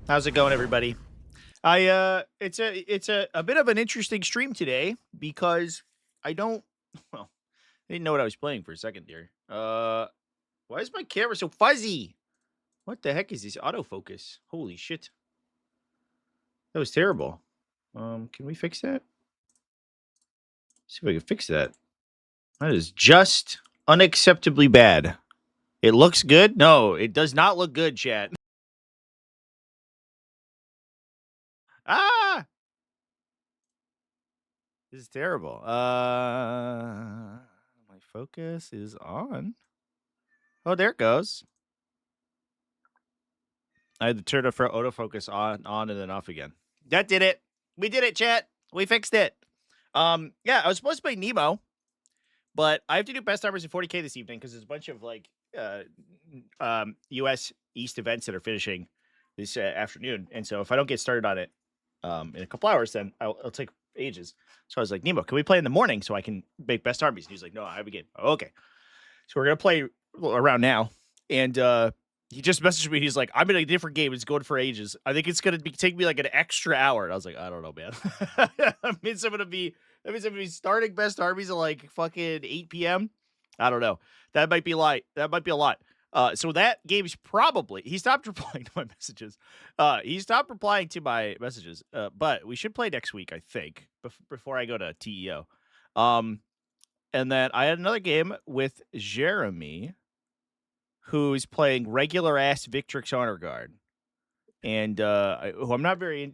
How's it going, everybody? It's a bit of an interesting stream today because I don't well, I didn't know what I was playing for a second there. Why is my camera so fuzzy? What the heck is this autofocus? Holy shit. That was terrible. Can we fix that? See if I can fix that. That is just unacceptably bad. It looks good? No, it does not look good, chat. Ah! This is terrible. My focus is on. Oh, there it goes. I had to turn it for autofocus on, and then off again. That did it. We did it, chat. We fixed it. Yeah, I was supposed to play Nemo, but I have to do best armors in 40K this evening because there's a bunch of like US East events that are finishing this afternoon, and so if I don't get started on it in a couple hours, then it'll take ages. So I was like, Nemo, can we play in the morning so I can make best armies? And he's like, no, I have a game. Okay, so we're gonna play around now, and he just messaged me. He's like, I'm in a different game. It's going for ages. I think it's gonna take me like an extra hour. And I was like, I don't know, man. That means I'm gonna be starting best armies at like fucking 8 p.m. I don't know. That might be a lot. That might be a lot. So that game's probably he stopped replying to my messages. He stopped replying to my messages. But we should play next week, I think, before I go to TEO. And then I had another game with Jeremy, who's playing regular ass Victrix Honor Guard, and who I'm not very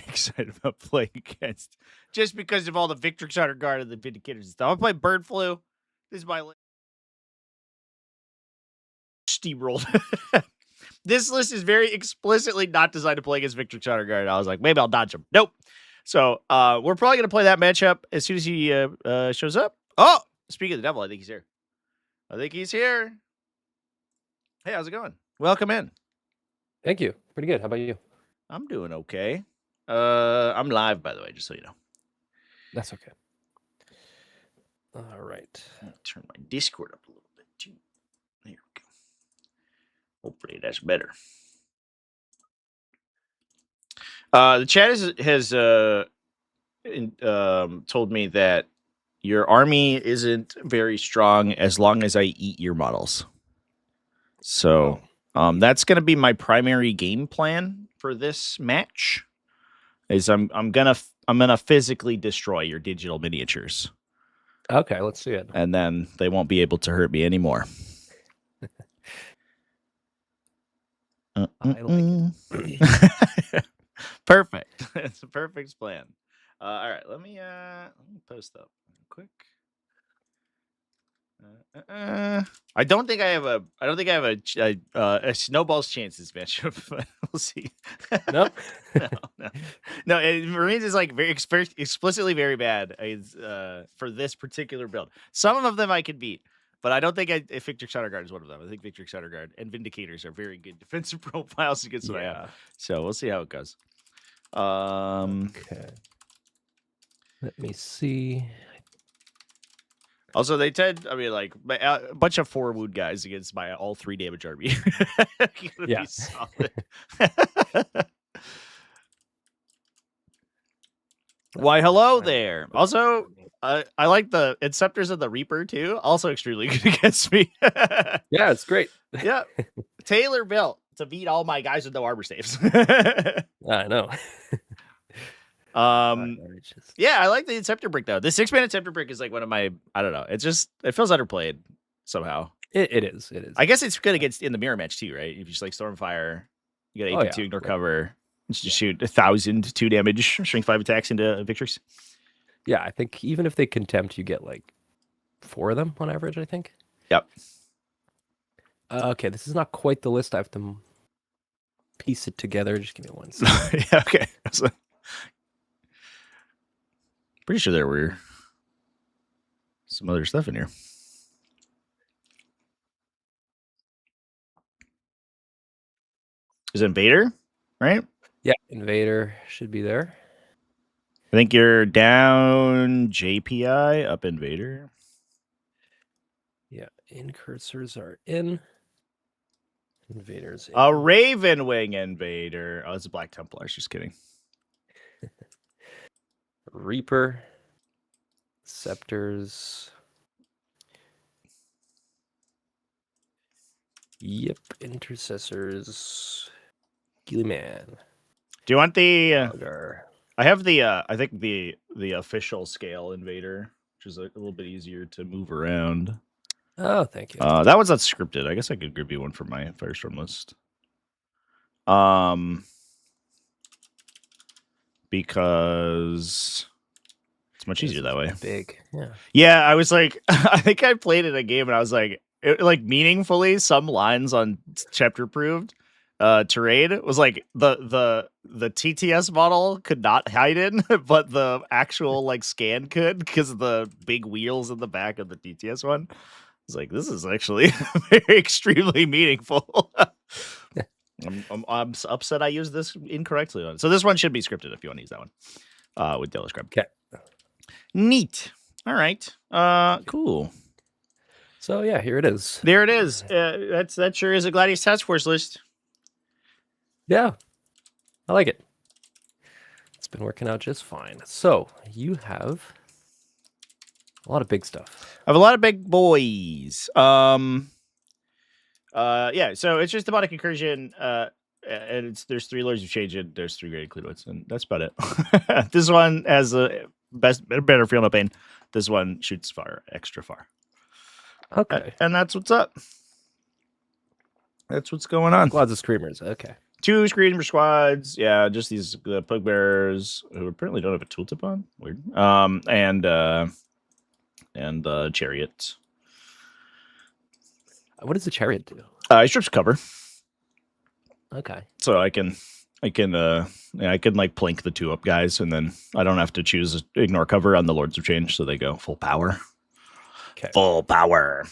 excited about playing against, just because of all the Victrix Honor Guard and the Vindicators and stuff. I play Bird Flu. This is my steamrolled. This list is very explicitly not designed to play against Victrix Honor Guard. I was like, maybe I'll dodge him. Nope. So we're probably gonna play that matchup as soon as he shows up. Oh, speaking of the devil, I think he's here. Hey, how's it going? Welcome in. Thank you. Pretty good. How about you? I'm doing okay. I'm live, by the way, just so you know. That's okay. All right. I'm gonna turn my Discord up a little bit too. There we go. Hopefully that's better. The chat has told me that your army isn't very strong as long as I eat your models. So that's going to be my primary game plan for this match. Is I'm gonna physically destroy your digital miniatures. Okay, let's see it. And then they won't be able to hurt me anymore. I like it. Perfect. It's a perfect plan. All right, let me post up quick. I don't think I have a snowball's chance this matchup, but we'll see. No, no. Marines is like very explicitly very bad for this particular build. Some of them I could beat, but I don't think Victrix Honor Guard is one of them. I think Victrix Honor Guard and Vindicators are very good defensive profiles against what I have. So we'll see how it goes. Okay. Let me see. Also, they tend, like a bunch of 4 wound guys against my all 3 damage army. Yeah. Be solid. Why, hello there. Also, I like the Inceptors of the Reaper too. Also extremely good against me. Yeah, it's great. Yeah. Taylor built to beat all my guys with no armor saves. I know. Yeah, I like the Inceptor brick though. The 6-man Inceptor brick is like one of my, I don't know. It feels underplayed somehow. It is. I guess it's good against in the mirror match too, right? If you just like Stormfire, you got AP2 ignore cover. Just shoot 1,000 2 damage, shrink 5 attacks into Victrix. Yeah, I think even if they contempt, you get like 4 of them on average, I think. Yep. Okay, this is not quite the list. I have to piece it together. Just give me 1 second. Yeah, okay. Pretty sure there were some other stuff in here. Is Invader, right? Yeah, Invader should be there. I think you're down JPI, up Invader. Yeah, incursors are in. Invaders. A Raven Wing Invader. Oh, it's a Black Templar. Just kidding. Reaper. Scepters. Yep. Intercessors. Gillyman. Do you want the? Augur. I have the. I think the official scale Invader, which is a little bit easier to move around. Oh, thank you. That one's not scripted. I guess I could give you one for my Firestorm list. Because it's much easier that way. Big, yeah. Yeah, I was like, I think I played in a game and I was like, like meaningfully, some lines on chapter approved terrain was like the TTS model could not hide in, but the actual like scan could because of the big wheels in the back of the TTS one. I was like, this is actually very extremely meaningful. I'm upset I used this incorrectly on it. So this one should be scripted if you want to use that one with Dealer Scribe. Okay. Neat. All right. Cool. So yeah, here it is. There it is. That sure is a Gladius Task Force list. Yeah, I like it. It's been working out just fine. So you have a lot of big stuff. I have a lot of big boys. Yeah, so it's just demonic incursion. And there's 3 Lords of Change and there's 3 Great Cluedoids, and that's about it. This one has a better feel no pain. This one shoots far, extra far. Okay. And that's what's up. That's what's going on. Squads of Screamers. Okay. 2 Screamer squads. Yeah, just these Pug Bearers who apparently don't have a tooltip on. Weird. And Chariot. What does the Chariot do? It strips cover. Okay. So I can like plink the 2 up guys, and then I don't have to choose ignore cover on the Lords of Change, so they go full power. Okay. Full power.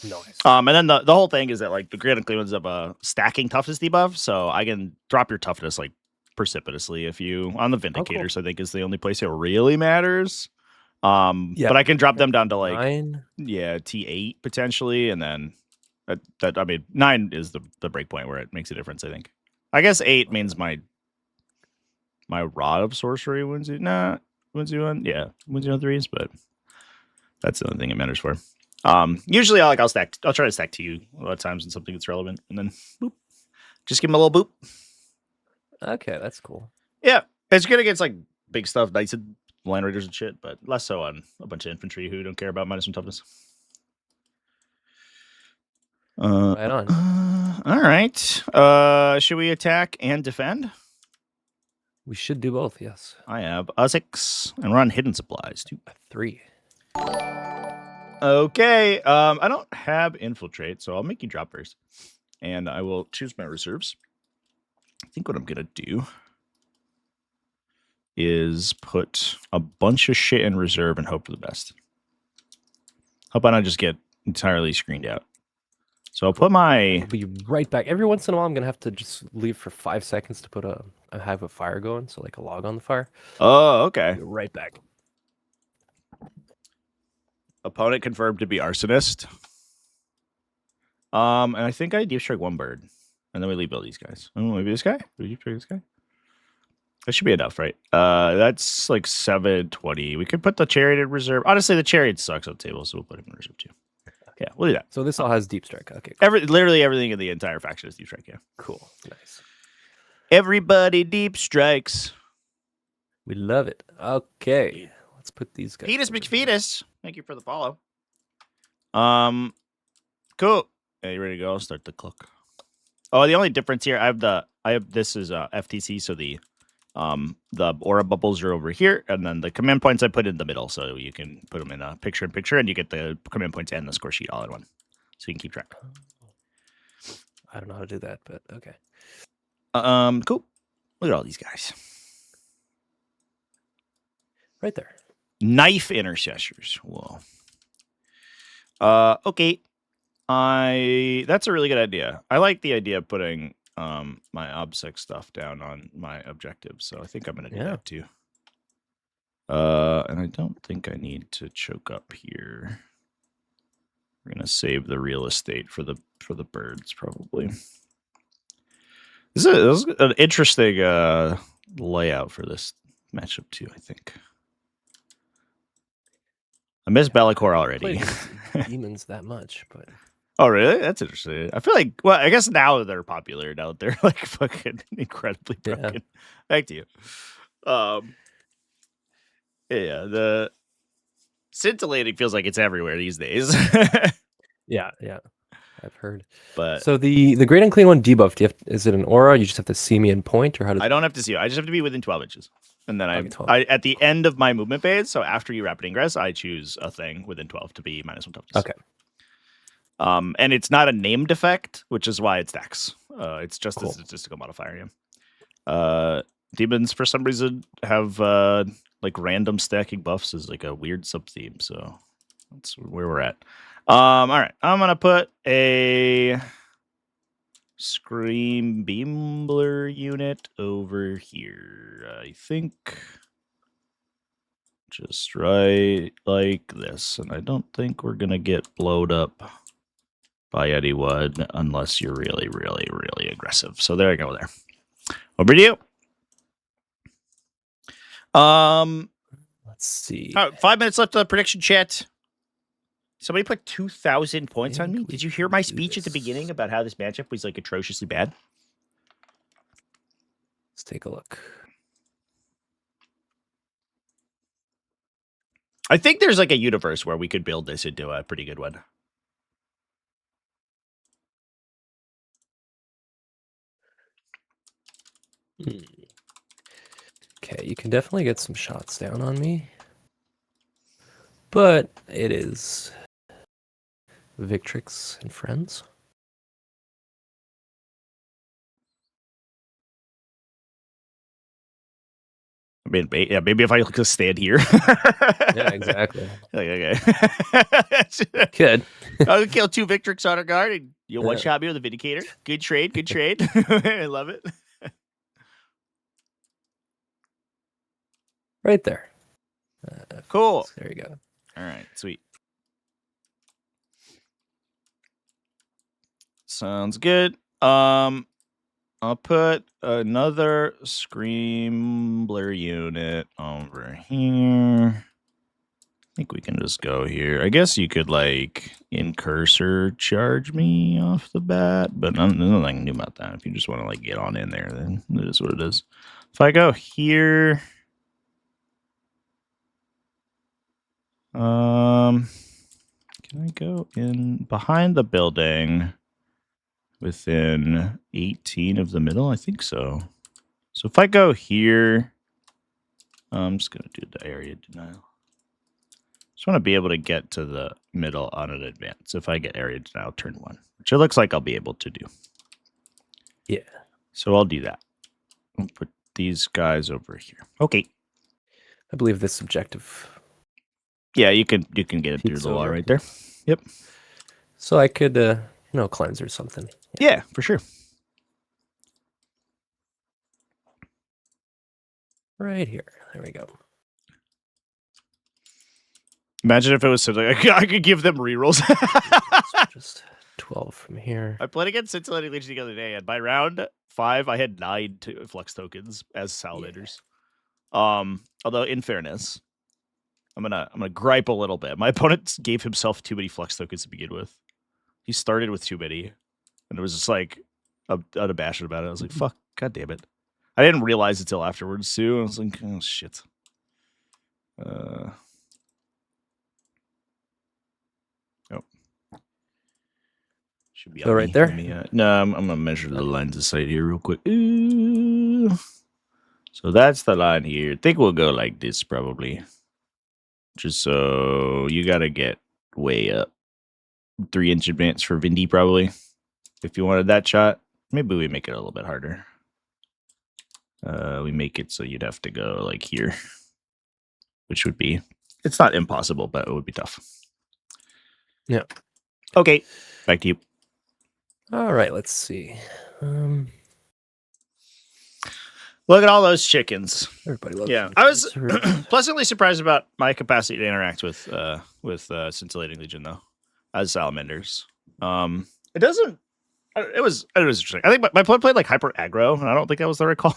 Nice. And then the whole thing is that like the Grand Cleveland's have a stacking toughness debuff, so I can drop your toughness like precipitously if you on the Vindicators. I think is the only place it really matters. Yeah. But I can drop them down to like 9. Yeah, T8 potentially, and then that I mean 9 is the break point where it makes a difference. I think. I guess 8 means my Rod of Sorcery wins you. Nah, wins you on. Yeah, wins you on 3s, but that's the only thing it matters for. Usually I'll try to stack 2 a lot of times in something that's relevant, and then boop, just give him a little boop. Okay, that's cool. Yeah, it's good against like big stuff, Knights and Land Raiders and shit, but less so on a bunch of infantry who don't care about minus 1 toughness. Right on. All right. Should we attack and defend? We should do both. Yes. I have a 6 and run hidden supplies too. 3. Okay. I don't have infiltrate, so I'll make you drop first, and I will choose my reserves. I think what I'm gonna do is put a bunch of shit in reserve and hope for the best. How about I just get entirely screened out? So I'll put my. I'll be right back. Every once in a while, I'm gonna have to just leave for 5 seconds to put I have a fire going, so like a log on the fire. Oh, okay. Be right back. Opponent confirmed to be arsonist. And I think I deep strike 1 bird, and then we leave all these guys. Oh, maybe this guy. Do we deep strike this guy? That should be enough, right? That's like 720. We could put the Chariot in reserve. Honestly, the Chariot sucks on the table, so we'll put him in reserve too. Yeah, we'll do that. So this all has deep strike. Okay. Cool. Literally everything in the entire faction is deep strike. Yeah. Cool. Nice. Everybody deep strikes. We love it. Okay. Let's put these guys. Fetus McFetus. Thank you for the follow. Cool. Yeah, you ready to go? I'll start the clock. Oh, the only difference here, this is FTC, so the aura bubbles are over here, and then the command points I put in the middle, so you can put them in a picture-in-picture, and you get the command points and the score sheet all in one, so you can keep track. I don't know how to do that, but okay. Cool. Look at all these guys. Right there. Knife intercessors. Whoa. Okay. That's a really good idea. I like the idea of putting my obsec stuff down on my objectives, so I think I'm gonna do that too. And I don't think I need to choke up here. We're gonna save the real estate for the birds, probably. This is an interesting layout for this matchup too, I think. I miss Be'lakor already. Demons that much, but oh really? That's interesting. I feel like, well, I guess now they're popular. Now they're like fucking incredibly broken. Yeah. Back to you. Yeah, the scintillating feels like it's everywhere these days. yeah, I've heard. But So the great unclean one debuff, is it an aura? You just have to see me in point, or how does I don't have to see you. I just have to be within 12 inches. And then Okay, 12. I at the end of my movement phase, so after you rapid ingress, I choose a thing within 12 to be -1 toughness. Okay. And it's not a named effect, which is why it's Dex. It's just Cool. a statistical modifier. Yeah. Demons for some reason have like random stacking buffs as like a weird sub theme, so that's where we're at. All right, I'm gonna put a Scream Beambler unit over here. I think just right like this, and I don't think we're gonna get blowed up by anyone unless you're really, really, really aggressive. So there I go there. Over to you. Let's see. 5 minutes left of the prediction chat. Somebody put 2,000 points on me. Did you hear my speech at the beginning about how this matchup was like atrociously bad? Let's take a look. I think there's like a universe where we could build this into a pretty good one. Okay, you can definitely get some shots down on me. But it is Victrix and friends. I mean, yeah, maybe if I just stand here. Yeah, exactly. Okay. Good. I'll kill 2 Victrix on our guard and you'll one-shot me with a Vindicator. Good trade. I love it. Right there. Cool. There you go. All right, sweet. Sounds good. I'll put another Screambler unit over here. I think we can just go here. I guess you could like incursor charge me off the bat, but there's nothing new about that. If you just want to like get on in there, then it is what it is. If I go here, can I go in behind the building within 18 of the middle? I think so. So if I go here, I'm just going to do the area denial. Just want to be able to get to the middle on an advance. If I get area denial turn 1, which it looks like I'll be able to do. Yeah. So I'll do that. I'll put these guys over here. Okay. I believe this objective. Yeah, you can get it through the wall right there. Yep. So I could, cleanse or something. Yeah, for sure. Right here. There we go. Imagine if it was something I could give them rerolls. Just 12 from here. I played against Scintillating Legion the other day, and by round 5, I had 9 flux tokens as salamanders. Yeah. Although in fairness, I'm gonna gripe a little bit. My opponent gave himself too many flux tokens to begin with. He started with too many, and it was just like unabashed about it. I was like, "Fuck, god damn it!" I didn't realize it till afterwards too. I was like, "Oh shit." Should be right there. No, I'm gonna measure the lines of sight here real quick. Ooh. So that's the line here. I think we'll go like this probably. Just so you gotta get way up. 3-inch advance for Vindy probably. If you wanted that shot, maybe we make it a little bit harder. We make it so you'd have to go like here, which would be, it's not impossible, but it would be tough. Yeah. Okay, back to you. All right, let's see. Look at all those chickens. Everybody loves. Yeah, I was pleasantly surprised about my capacity to interact with Scintillating Legion, though. as salamanders. It doesn't. It was interesting. I think my player played like hyper aggro, and I don't think that was the right call.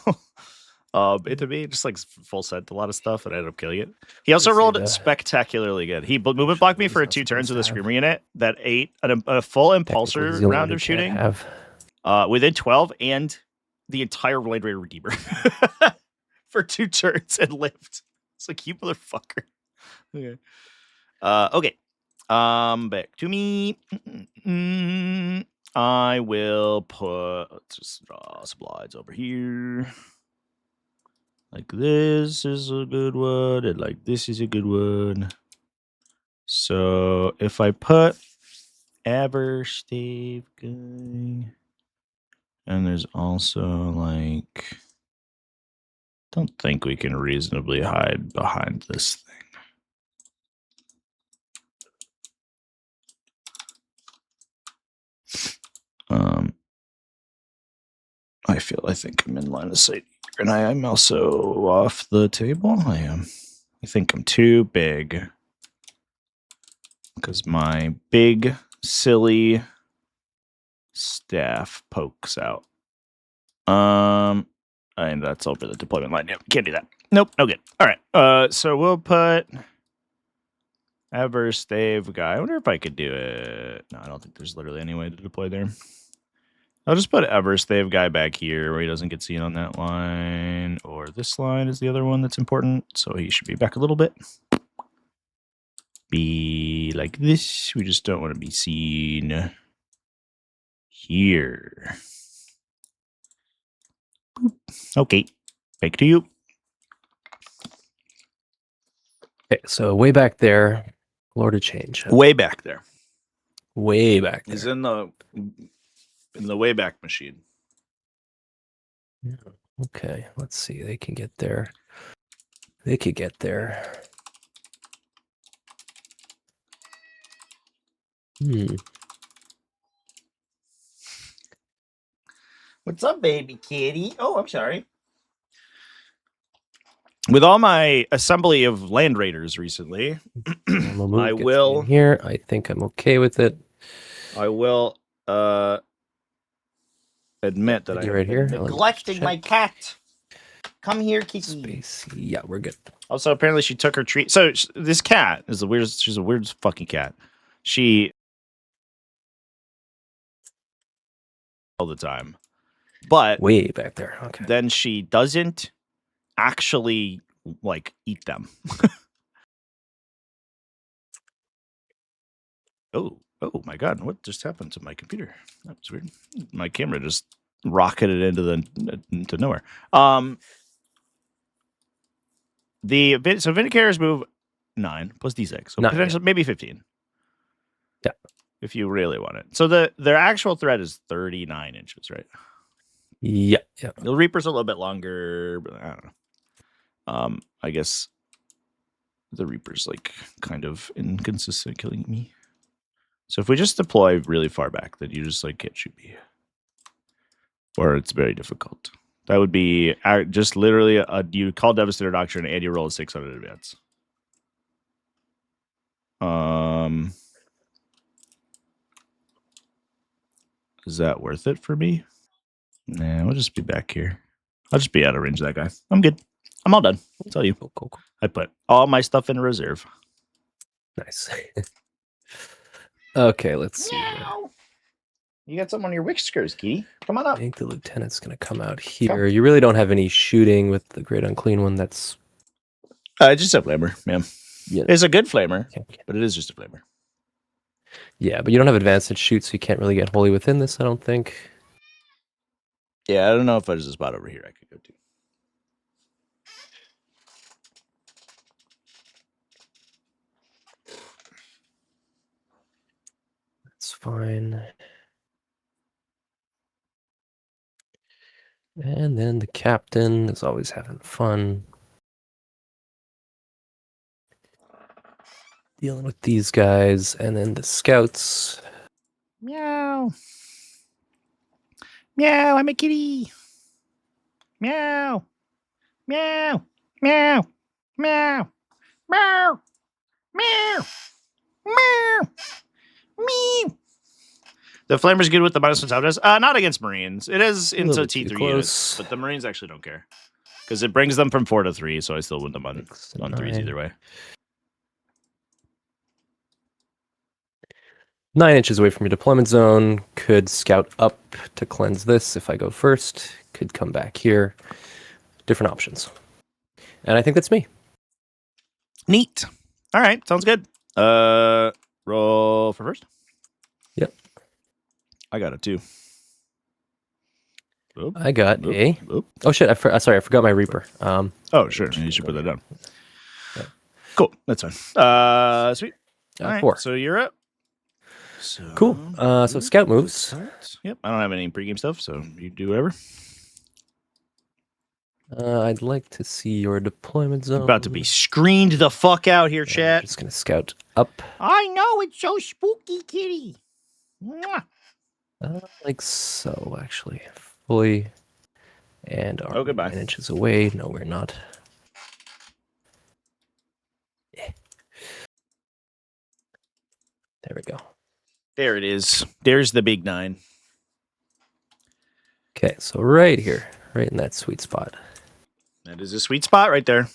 It to me just like full sent a lot of stuff, and I ended up killing it. He also rolled spectacularly good. He movement blocked me for 2 turns with a screamer unit that ate a full impulsor round of shooting within 12, and the entire Blade Raider Redeemer for 2 turns and lived. It's like, you motherfucker. Okay. Okay. Back to me. I will put, let's just draw slides over here. Like this is a good one, and like this is a good one. So if I put Everstave guy, and there's also like, don't think we can reasonably hide behind this thing. I think I'm in line of sight, and I am also off the table. I am. I think I'm too big because my big silly staff pokes out. And that's over the deployment line. Yep, can't do that. Nope, no good. All right. So we'll put Everstave guy. I wonder if I could do it. No, I don't think there's literally any way to deploy there. I'll just put Everstave guy back here where he doesn't get seen on that line. Or this line is the other one that's important. So he should be back a little bit. Be like this. We just don't want to be seen here. Okay. Back to you. Okay, so way back there, Lord of Change. Way back there. Way back there. He's in the Wayback Machine. Yeah. Okay, let's see. They can get there. They could get there. What's up, baby kitty? Oh, I'm sorry. With all my assembly of land raiders recently, I will here. I think I'm okay with it. I will admit that I have right here. neglecting my cat. Come here, kitty. Yeah, we're good. Also, apparently she took her treat. So this cat is the weirdest. She's a weird fucking cat. She all the time, but way back there. Okay. Then she doesn't actually like eat them. Oh my god! What just happened to my computer? That was weird. My camera just rocketed into nowhere. So Vindicator's move 9 plus D6, so potentially maybe 15. Yeah, if you really want it. So their actual thread is 39 inches, right? Yeah. The Reaper's a little bit longer, but I don't know. I guess the Reaper's like kind of inconsistent killing me. So if we just deploy really far back, then you just like can't shoot me, or it's very difficult. That would be just literally you call Devastator Doctrine and you roll a 6 on an advance. Is that worth it for me? Nah, we'll just be back here. I'll just be out of range of that guy. I'm good. I'm all done. I'll tell you. Cool. I put all my stuff in reserve. Nice. Okay, let's see. You got something on your whiskers, kitty. Come on up. I think the lieutenant's going to come out here. Come. You really don't have any shooting with the Great Unclean one. That's just a flamer, ma'am. Yeah. It's a good flamer, but it is just a flamer. Yeah, but you don't have advanced shoot, so you can't really get wholly within this, I don't think. Yeah, I don't know if there's a spot over here I could go to. That's fine. And then the captain is always having fun. Dealing with these guys, and then the scouts. Meow. Meow, I'm a kitty. Meow. Meow. Meow. Meow. Meow. Meow. Meow. Me. The Flamer's good with the minus one toughness. Not against Marines. It is A little into bit too T3 units, close. but the Marines actually don't care because it brings them from 4 to 3. So I still win them on 6 and 3s 9. either way. 9 inches away from your deployment zone. Could scout up to cleanse this if I go first. Could come back here. Different options. And I think that's me. Neat. All right, sounds good. Roll for first. Yep. I got it too. I got a... Oh, shit. Sorry, I forgot my Reaper. Oh, sure. You should put that down. Yeah. Cool. That's fine. Sweet. All right. 4. So you're up. So, Cool. So scout moves. Yep. I don't have any pregame stuff, so you do whatever. I'd like to see your deployment zone. About to be screened the fuck out here, chat. I'm just going to scout up. I know. It's so spooky, kitty. Mwah. Like so, actually. Fully. And are goodbye. 9 inches away. No, we're not. Yeah. There we go. There it is. There's the big 9. Okay, so right here. Right in that sweet spot. That is a sweet spot right there.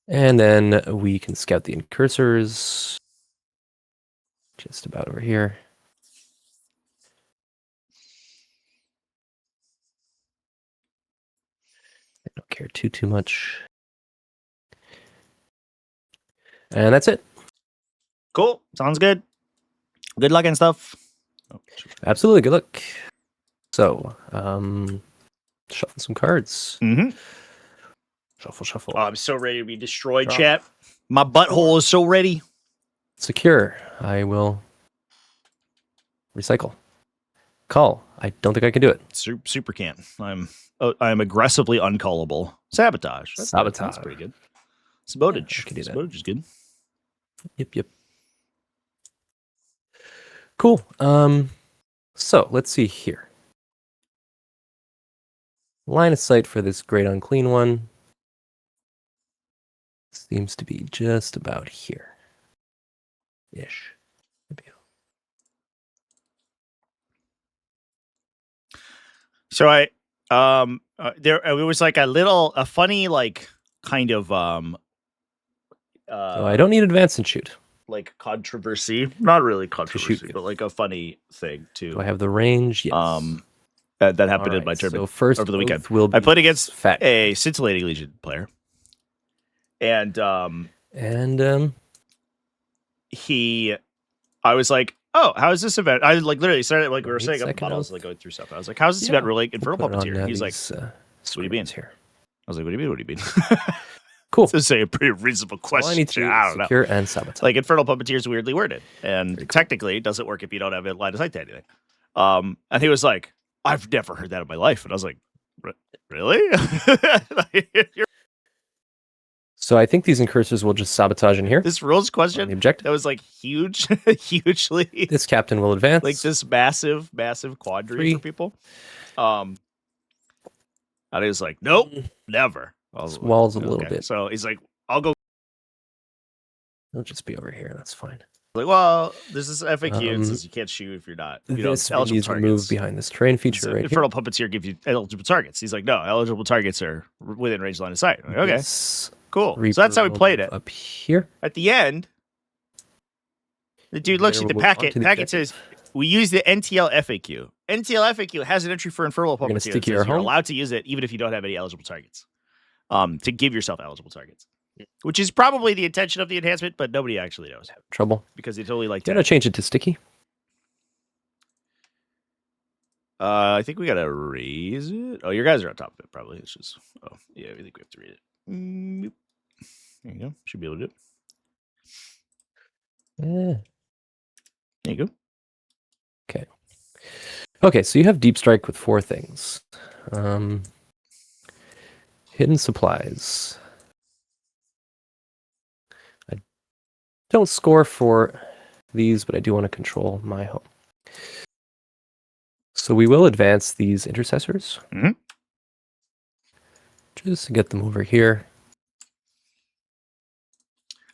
And then we can scout the incursors. Just about over here. I don't care too much. And that's it. Cool. Sounds good. Good luck and stuff. Oh, Absolutely. Good luck. So, shuffle some cards. mm-hmm. Shuffle. Oh, I'm so ready to be destroyed, Drop. chat. My butthole is so ready. Secure. I will recycle. Call. I don't think I can do it. Super can't. I'm aggressively uncallable. Sabotage. Sabotage. That's pretty good. Sabotage. Yeah, I can do that. Sabotage is good. Yep. Cool. So let's see here. Line of sight for this great unclean one seems to be just about here. Ish. Maybe. So there it was like a funny like kind of So I don't need advance and shoot. like controversy, not really controversy, you. but like a funny thing too. Do I have the range? Yes. That happened All in my right, tournament so first over the weekend. Will be I played against fat. a scintillating legion player, and I was like, oh, how is this event? I like literally started like we were setting up models, like going through stuff. I was like, how's this event really Infernal Puppeteer? He's like, what do you mean? Here. I was like, what do you mean? Cool. To say a pretty reasonable question. All I need to do I is don't know. secure and sabotage. Like Infernal Puppeteer is weirdly worded, and technically it doesn't work if you don't have a line of sight to anything. And he was like, I've never heard that in my life, and I was like, really? So I think these incursors will just sabotage in here. This rules On question the objective. that was like huge, hugely This captain will advance. like this massive quandary for people. And he was like, nope, never. This wall's a little Okay. bit. So he's like, I'll go. It'll just be over here. That's fine. Like, well, this is FAQ. It says you can't shoot if you're not. You know, This eligible needs to targets. move behind this terrain feature So right here. Infernal Puppeteer give you eligible targets. He's like, no, eligible targets are within range line of sight. I'm like, okay, This cool. Reaper So that's how we will played move it. up here. At the end, the dude looks at the We'll move packet. onto the Packet objective. says, we use the NTL FAQ. NTL FAQ has an entry for Infernal gonna Puppeteer. stick That says your you're home? allowed to use it even if you don't have any eligible targets. To give yourself eligible targets. Which is probably the intention of the enhancement, but nobody actually knows. Trouble. Because they totally like Gotta change it to sticky. I think we gotta raise it. Oh, your guys are on top of it, probably. It's just yeah, I think we have to read it. There you go. Should be able to do it. Yeah. There you go. Okay, so you have deep strike with 4 things. Hidden supplies. I don't score for these, but I do want to control my home. So we will advance these intercessors. Mhm. Just to get them over here.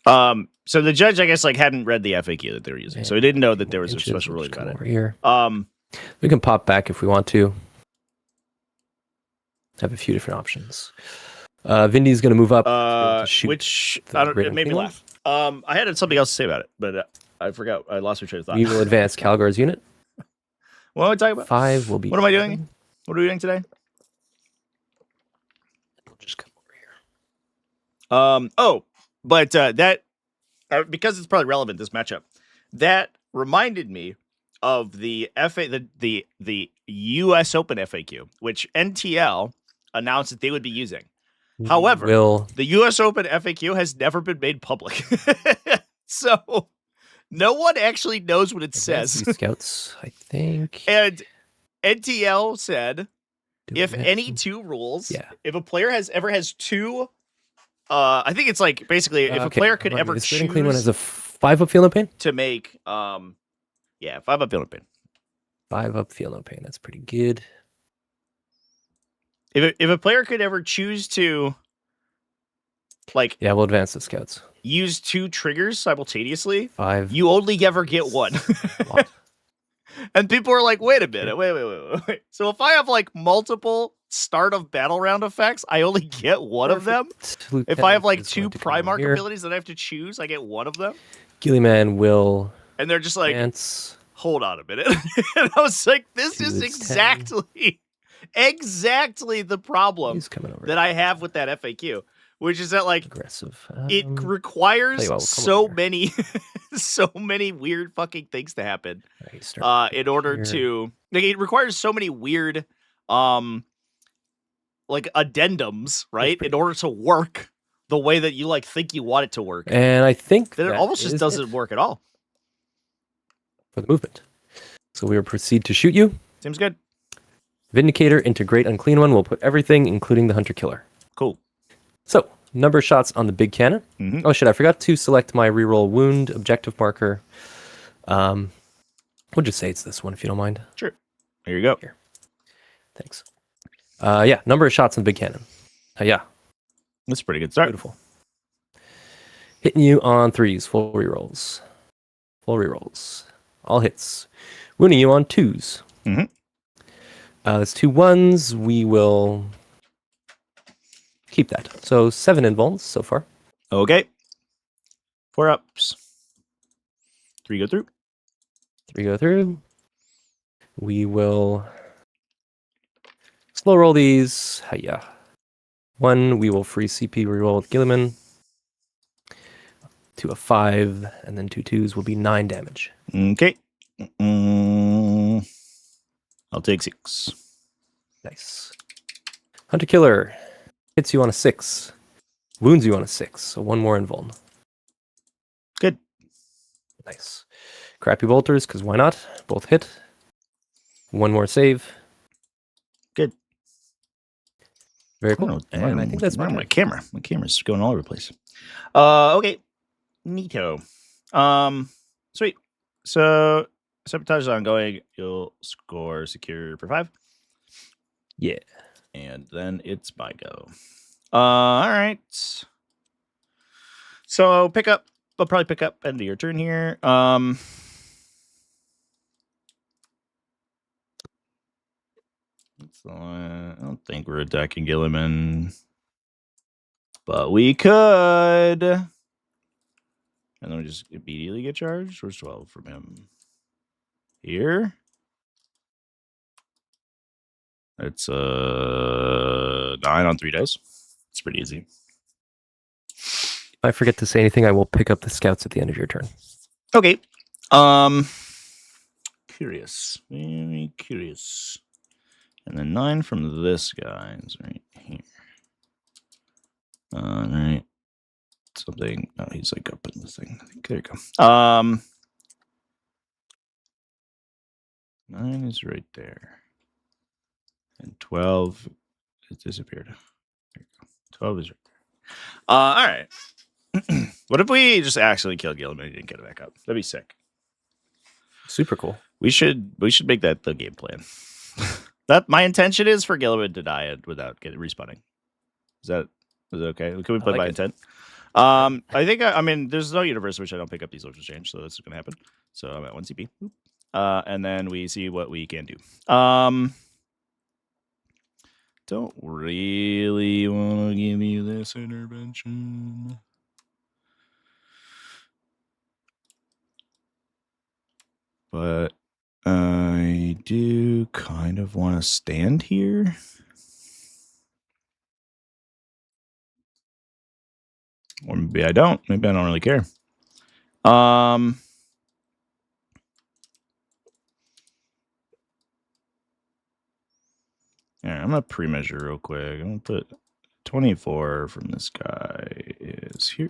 So the judge, I guess, like hadn't read the FAQ that they were using, so he didn't know that there was a special ruling about over it. Here. We can pop back if we want to. Have a few different options. Vindy's going to move up to shoot. Which it made me laugh. I had something else to say about it, but I forgot. I lost my train of thought. We will advance Calgar's unit. What am I talking about? 5 will be. What am I doing? What are we doing today? We'll just come over here. But that because it's probably relevant, this matchup, that reminded me of the the US Open FAQ, which NTL announced that they would be using. However, the US Open FAQ has never been made public. So no one actually knows what it says. Scouts, I think. And NTL said if any two rules, if a player ever has two, I think it's like basically if a player could ever choose. Clean one has a 5-up feel no pain to make 5-up feel no pain. 5-up feel no pain. That's pretty good. If a player could ever choose to, like, we'll advance the scouts. Use 2 triggers simultaneously. 5. You only ever get one. And people are like, wait a minute, wait. So if I have like multiple start of battle round effects, I only get one of them. If I have like 2 Primarch abilities that I have to choose, I get one of them. Gillyman will. And they're just like, advance. Hold on a minute. And I was like, this is exactly the problem that I have with that FAQ, which is that like aggressive. It requires so many weird fucking things to happen in order to like it requires so many weird like addendums, right? In order to work the way that you like think you want it to work. And I think that it almost just doesn't work at all. For the movement. So we will proceed to shoot you. Seems good. Vindicator into Great Unclean One. We'll put everything, including the Hunter Killer. Cool. So, number of shots on the big cannon. Mm-hmm. Oh shit, I forgot to select my reroll wound objective marker. We'll just say it's this one if you don't mind. Sure. Here you go. Here. Thanks. Number of shots on the big cannon. Yeah. That's a pretty good start. Beautiful. Hitting you on 3s, full rerolls. Full rerolls. All hits. Wounding you on 2s. Mm-hmm. That's 2 1s. We will keep that. So 7 invulns so far. Okay. 4 ups. 3 go through. 3 go through. We will slow roll these. Hiya. 1, we will free CP reroll with Gilliman. To a 5, and then 2 2s will be 9 damage. Okay. I'll take 6. Nice. Hunter Killer hits you on a 6. Wounds you on a 6. So 1 more invuln. Good. Nice. Crappy bolters, because why not? Both hit. 1 more save. Good. Very cool. And I think that's my camera. My camera's going all over the place. Okay. Neato. Sweet. So sabotage is ongoing. You'll score secure for 5. Yeah. And then it's my go. All right. So pick up. I'll probably pick up end of your turn here. I don't think we're attacking Gilliman, but we could. And then we just immediately get charged. Where's 12 from him? Here. It's 9 on 3 dice. It's pretty easy. If I forget to say anything, I will pick up the scouts at the end of your turn. Okay. Curious. Very curious. And then 9 from this guy is right here. All right. Something. Oh, he's like up in the thing. There you go. 9 is right there. And 12 has disappeared. There you go. 12 is right there. All right. What if we just accidentally killed Gilliman and didn't get it back up? That'd be sick. Super cool. We should make that the game plan. That my intention is for Gilliman to die without respawning. Is that okay? Can we play by intent? I think I mean there's no universe in which I don't pick up these Ultra Change, so that's gonna happen. So I'm at 1 CP. And then we see what we can do. Don't really want to give you this intervention. But I do kind of want to stand here. Or maybe I don't. Maybe I don't really care. Yeah, I'm gonna pre-measure real quick. I'm gonna put 24 from this guy is here.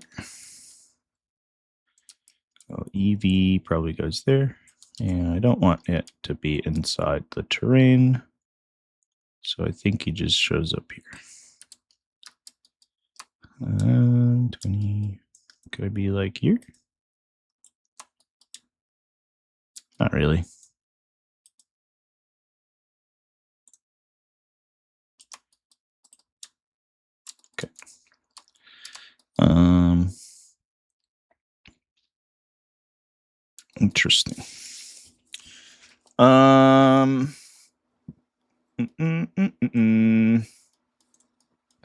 So EV probably goes there. And I don't want it to be inside the terrain. So I think he just shows up here. 20. Could I be like here? Not really. Okay. Interesting. I'll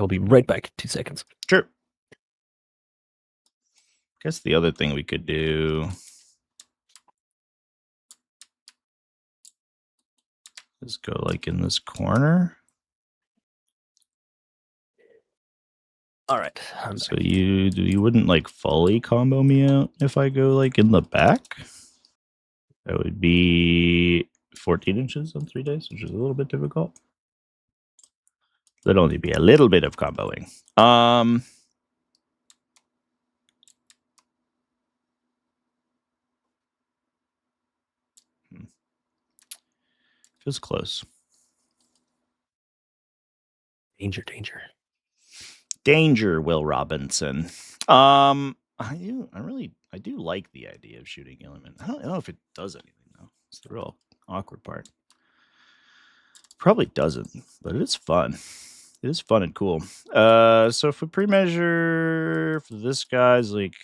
be right back. 2 seconds. Sure. Guess the other thing we could do is go like in this corner. All right. So you wouldn't like fully combo me out if I go like in the back. That would be 14 inches on 3 days, which is a little bit difficult. There'd only be a little bit of comboing. Feels close. Danger. Danger, Will Robinson. I do like the idea of shooting element. I don't know if it does anything though. It's the real awkward part. Probably doesn't, but it is fun. It is fun and cool. So if we pre-measure for this guy's like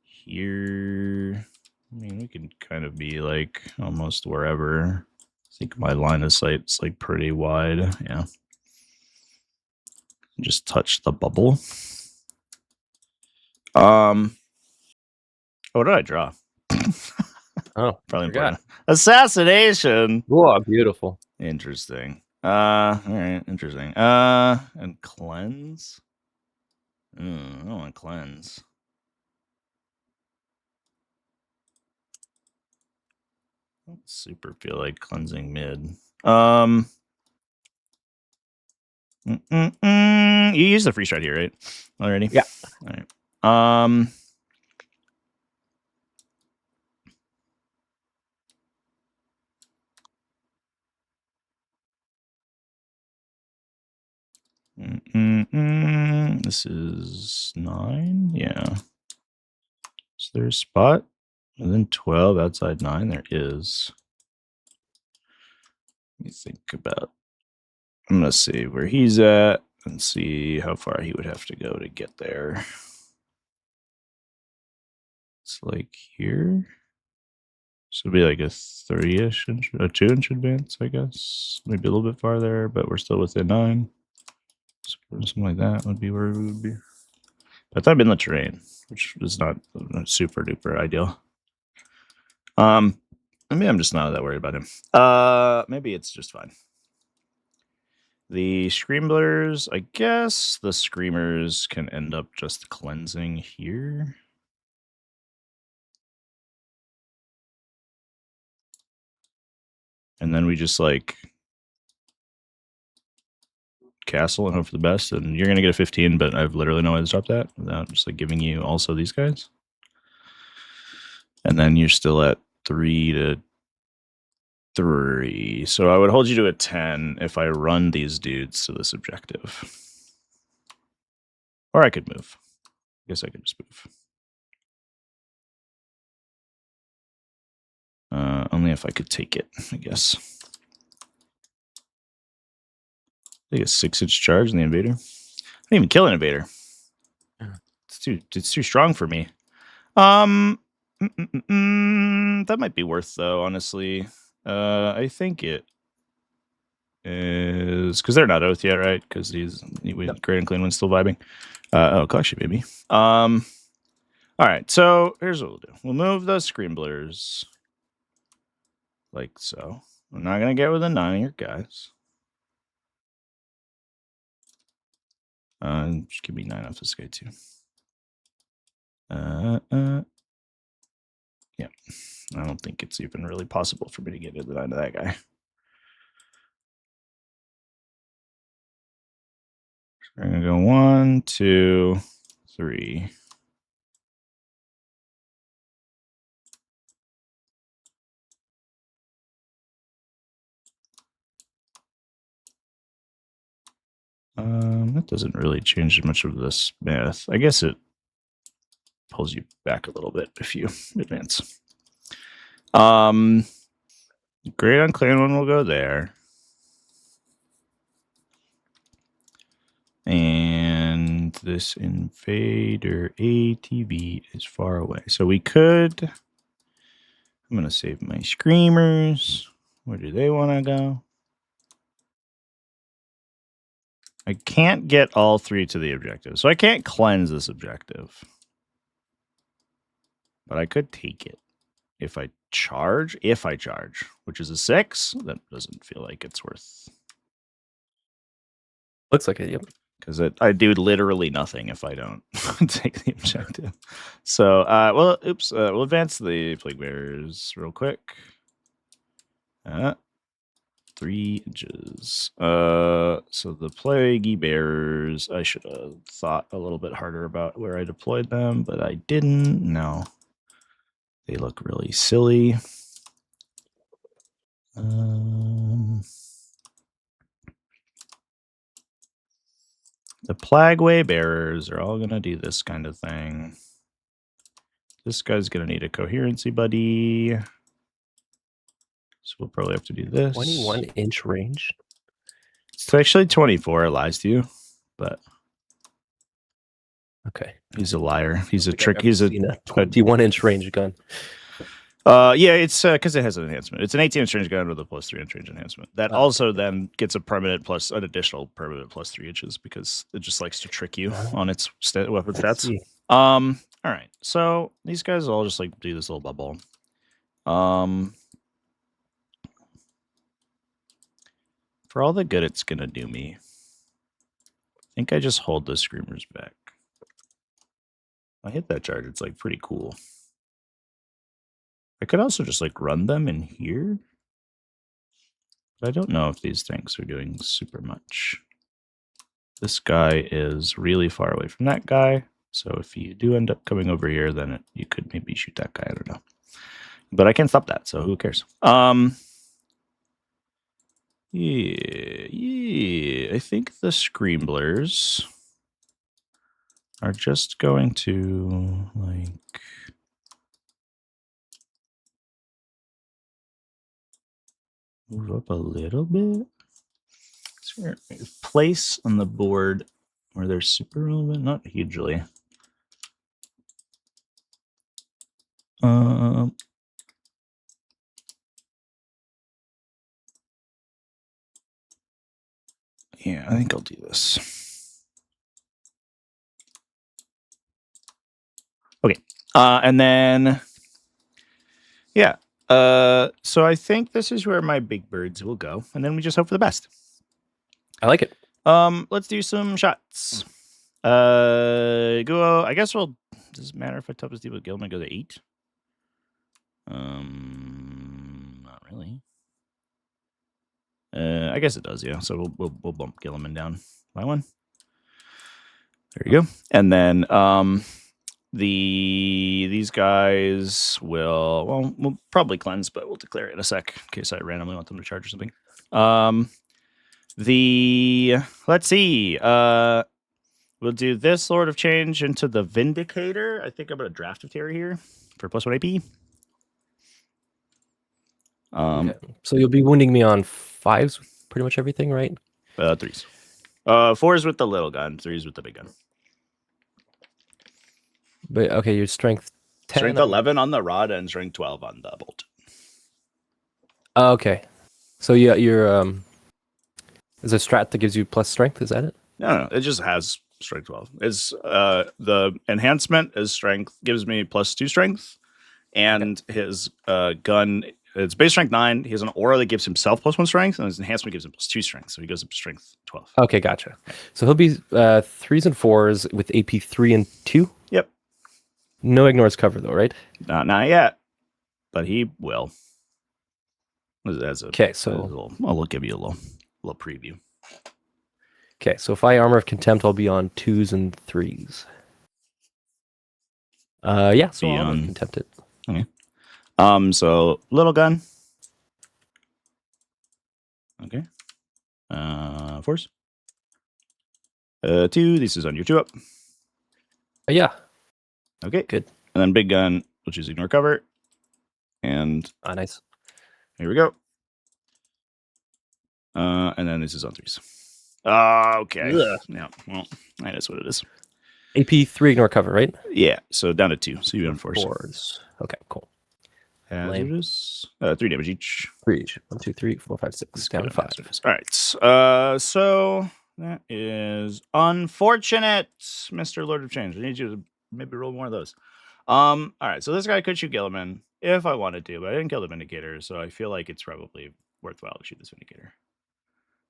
here, I mean, we can kind of be like almost wherever. I think my line of sight's like pretty wide. Yeah. Just touch the bubble. What did I draw? Oh, probably forgot. important. Assassination. Whoa, beautiful. Interesting. All right, interesting. And cleanse. I don't want cleanse. I don't super feel like cleansing mid. You use the free shot here, right? Already? Yeah. All right. This is 9. Yeah. Is there a spot? And then 12 outside 9. There is. Let me think about. I'm gonna see where he's at and see how far he would have to go to get there. It's like here. So it'd be like a 3-ish inch, a 2-inch advance, I guess. Maybe a little bit farther, but we're still within 9. So something like that would be where we would be. But I'm in the terrain, which is not super duper ideal. Maybe I'm just not that worried about him. Maybe it's just fine. The Screamblers, I guess the Screamers can end up just cleansing here. And then we just like castle and hope for the best. And you're going to get a 15, but I have literally no way to stop that without just like giving you also these guys. And then you're still at 3 to 3. So I would hold you to a 10 if I run these dudes to this objective. Or I could move. I guess I could just move. Only if I could take it, I guess. I think a 6-inch charge in the invader. I didn't even kill an invader. it's too strong for me. That might be worth though, honestly. I think it is because they're not oath yet, right? Because Great and Clean One's still vibing. Collection maybe. All right, so here's what we'll do. We'll move the Screamblers like so. We're not gonna get within 9 of your guys. Just give me 9 off this guy too. Yeah. I don't think it's even really possible for me to get into 9 of that guy. So we're gonna go 1, 2, 3. That doesn't really change much of this math. I guess it pulls you back a little bit if you advance. Great Unclaimed One will go there. And this Invader ATV is far away. So we could... I'm going to save my Screamers. Where do they want to go? I can't get all 3 to the objective. So I can't cleanse this objective. But I could take it. If I charge, which is a 6, that doesn't feel like it's worth. Looks like it, yep. Because I do literally nothing if I don't take the objective. So, we'll advance the Plague Bearers real quick. 3 inches. So the Plaguey Bearers, I should have thought a little bit harder about where I deployed them, but I didn't. No. They look really silly. The Plagway Bearers are all going to do this kind of thing. This guy's going to need a coherency buddy. So we'll probably have to do this. 21-inch range? It's actually 24, it lies to you. But okay. He's a liar. He's a trick. He's a 21-inch range gun. Yeah, it's because it has an enhancement. It's an 18-inch range gun with a +3-inch range enhancement. That also then gets an additional permanent +3 inches because it just likes to trick you on its weapon stats. All right, so these guys all just like do this little bubble. For all the good it's gonna do me, I think I just hold the Screamers back. I hit that charge. It's like pretty cool. I could also just like run them in here. But I don't know if these tanks are doing super much. This guy is really far away from that guy. So if you do end up coming over here, then you could maybe shoot that guy. I don't know. But I can't stop that, so who cares? Yeah. I think the Screamblers are just going to like move up a little bit. Place on the board where they're super relevant, not hugely. Yeah, I think I'll do this. Okay, and then, yeah. So I think this is where my big birds will go, and then we just hope for the best. I like it. Let's do some shots. Go. I guess we'll. Does it matter if I top this deal with Gilman? Go to 8. Not really. I guess it does, yeah. So we'll bump Gilliman down by 1. There you go. And then these guys we'll probably cleanse, but we'll declare it in a sec in case I randomly want them to charge or something. Let's see. We'll do this Lord of Change into the Vindicator. I think I'm gonna draft a Terry here for +1 AP. Okay. So you'll be wounding me on 5s with pretty much everything, right? 3s. 4s with the little gun, 3s with the big gun. But okay, your strength 10. Strength 11 on the rod and strength 12 on the bolt. Oh, okay. So yeah, is a strat that gives you plus strength? Is that it? No, it just has strength 12. It's the enhancement is strength gives me +2 strength, and his gun it's base strength 9. He has an aura that gives himself +1 strength, and his enhancement gives him +2 strength. So he goes up to strength 12. Okay, gotcha. So he'll be 3s and 4s with AP 3 and 2. Yep. No ignores cover though, right? Not yet, but he will. Okay, so I'll give you a little preview. Okay, so if I armor of contempt, I'll be on 2s and 3s. Yeah, so I'll armor of contempt it. Okay. So little gun. Okay. Force. 2. This is on your 2 up. Yeah. Okay. Good. And then big gun, we'll choose ignore cover. And nice. Here we go. And then this is on 3s. Okay. Ugh. Yeah. Well, that is what it is. AP 3 ignore cover, right? Yeah. So down to 2. So you enforce. 4s. Okay, cool. Hazardous. 3 damage each. 3 each. 1, 2, 3, 4, 5, 6. Down to 5. All right. So that is unfortunate, Mr. Lord of Change. I need you to maybe roll more of those. All right. So this guy could shoot Gilliman if I wanted to, but I didn't kill the Vindicator, so I feel like it's probably worthwhile to shoot this Vindicator.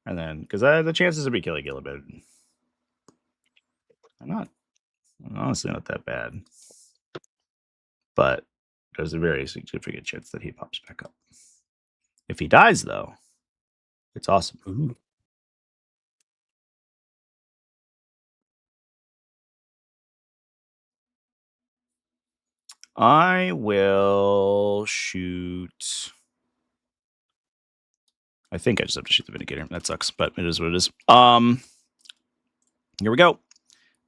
And then, because the chances of me killing Gilliman are honestly not that bad. But there's a very significant chance that he pops back up. If he dies, though, it's awesome. Ooh. I will shoot. I think I just have to shoot the Vindicator. That sucks, but it is what it is. Here we go.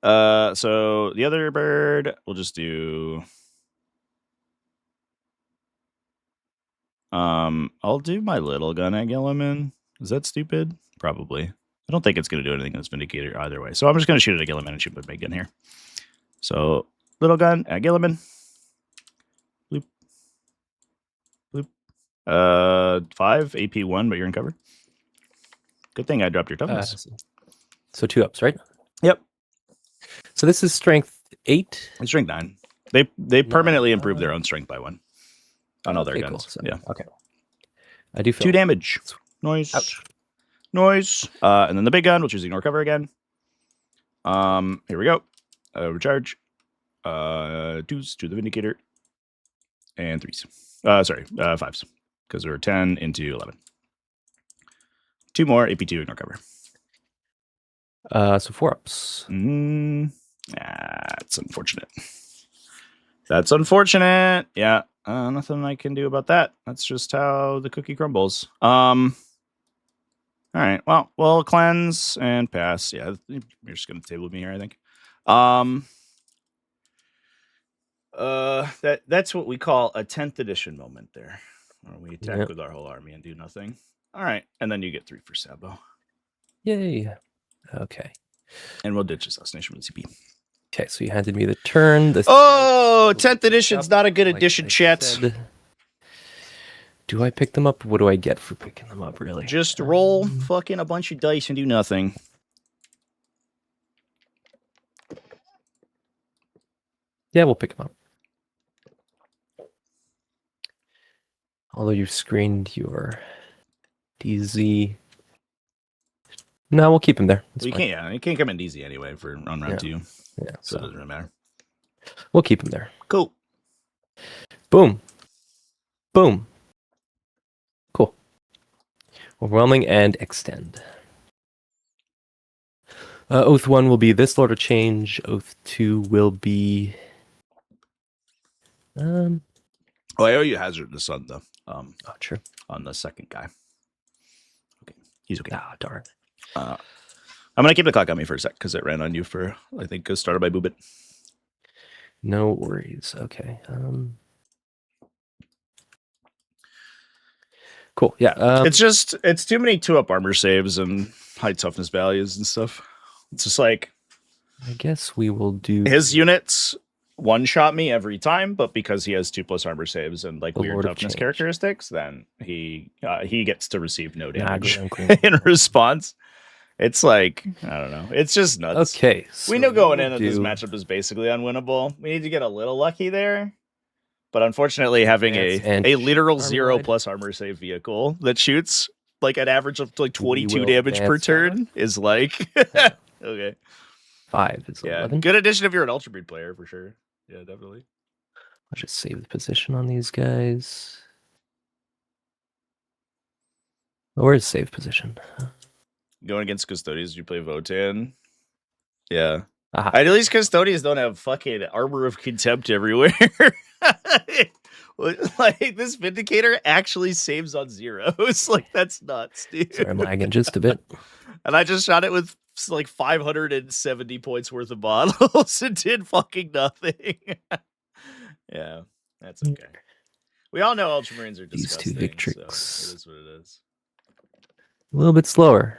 So the other bird, we'll just do. I'll do my little gun at Gilliman. Is that stupid? Probably. I don't think it's going to do anything against Vindicator either way. So I'm just going to shoot it at Gilliman and shoot my big gun here. So little gun at Gilliman. Bloop. Bloop. 5 AP 1, but you're in cover. Good thing I dropped your toughness. So 2 ups, right? Yep. So this is strength 8. And strength 9. They permanently improve their own strength by 1 on all their guns. Cool. So, yeah. Okay. I do feel 2 damage. Noise. Ouch. Noise. And then the big gun, which is ignore cover again. Here we go. Recharge. 2s to the Vindicator. And 3s. 5s. Because we're 10 into 11. 2 more. AP2 ignore cover. So 4 ups. That's unfortunate. That's unfortunate. Yeah. Nothing I can do about that. That's just how the cookie crumbles. All right. Well, we'll cleanse and pass. Yeah, you're just gonna table me here, I think. That's what we call a 10th edition moment there, where we attack with our whole army and do nothing. All right, and then you get 3 for Sabo. Yay. Okay. And we'll ditch assassination with CP. Okay, so you handed me the turn. 10th edition's not a good edition, chat. Do I pick them up? What do I get for picking them up, really? Just roll fucking a bunch of dice and do nothing. Yeah, we'll pick them up. Although you've screened your DZ. No, we'll keep him there. You can't come in DZ anyway for on round 2. Yeah, so it doesn't really matter. We'll keep him there. Cool. Boom. Boom. Cool. Overwhelming and extend. Oath 1 will be this Lord of Change. Oath 2 will be... I owe you Hazardous on the true. On the second guy. Okay. He's okay. Ah, darn. I'm gonna keep the clock on me for a sec because it ran on you for I think it started by Boobit. No worries. Okay. Cool. Yeah. It's too many 2-up armor saves and high toughness values and stuff. It's just like I guess we will do his units one-shot me every time, but because he has 2+ armor saves and like The weird Lord of toughness Change. characteristics, then he gets to receive no Nah, damage green. in response. It's like, I don't know. It's just nuts. Okay, so we know going we'll in that this matchup is basically unwinnable. We need to get a little lucky there. But unfortunately, having a literal 0+ armor save vehicle that shoots like an average of like 22 damage per turn is like okay. 5 is 11. Good addition if you're an Ultramarine player for sure. Yeah, definitely. I'll just save the position on these guys. Where's save position? Going against Custodians, you play Votan. Yeah. Aha. At least Custodians don't have fucking Armor of Contempt everywhere. Like, this Vindicator actually saves on zeros. Like, that's nuts, dude. Sorry, I'm lagging just a bit. And I just shot it with like 570 points worth of bottles and did fucking nothing. Yeah, that's okay. We all know Ultramarines are disgusting. These 2 Victrix. So it is what it is. A little bit slower.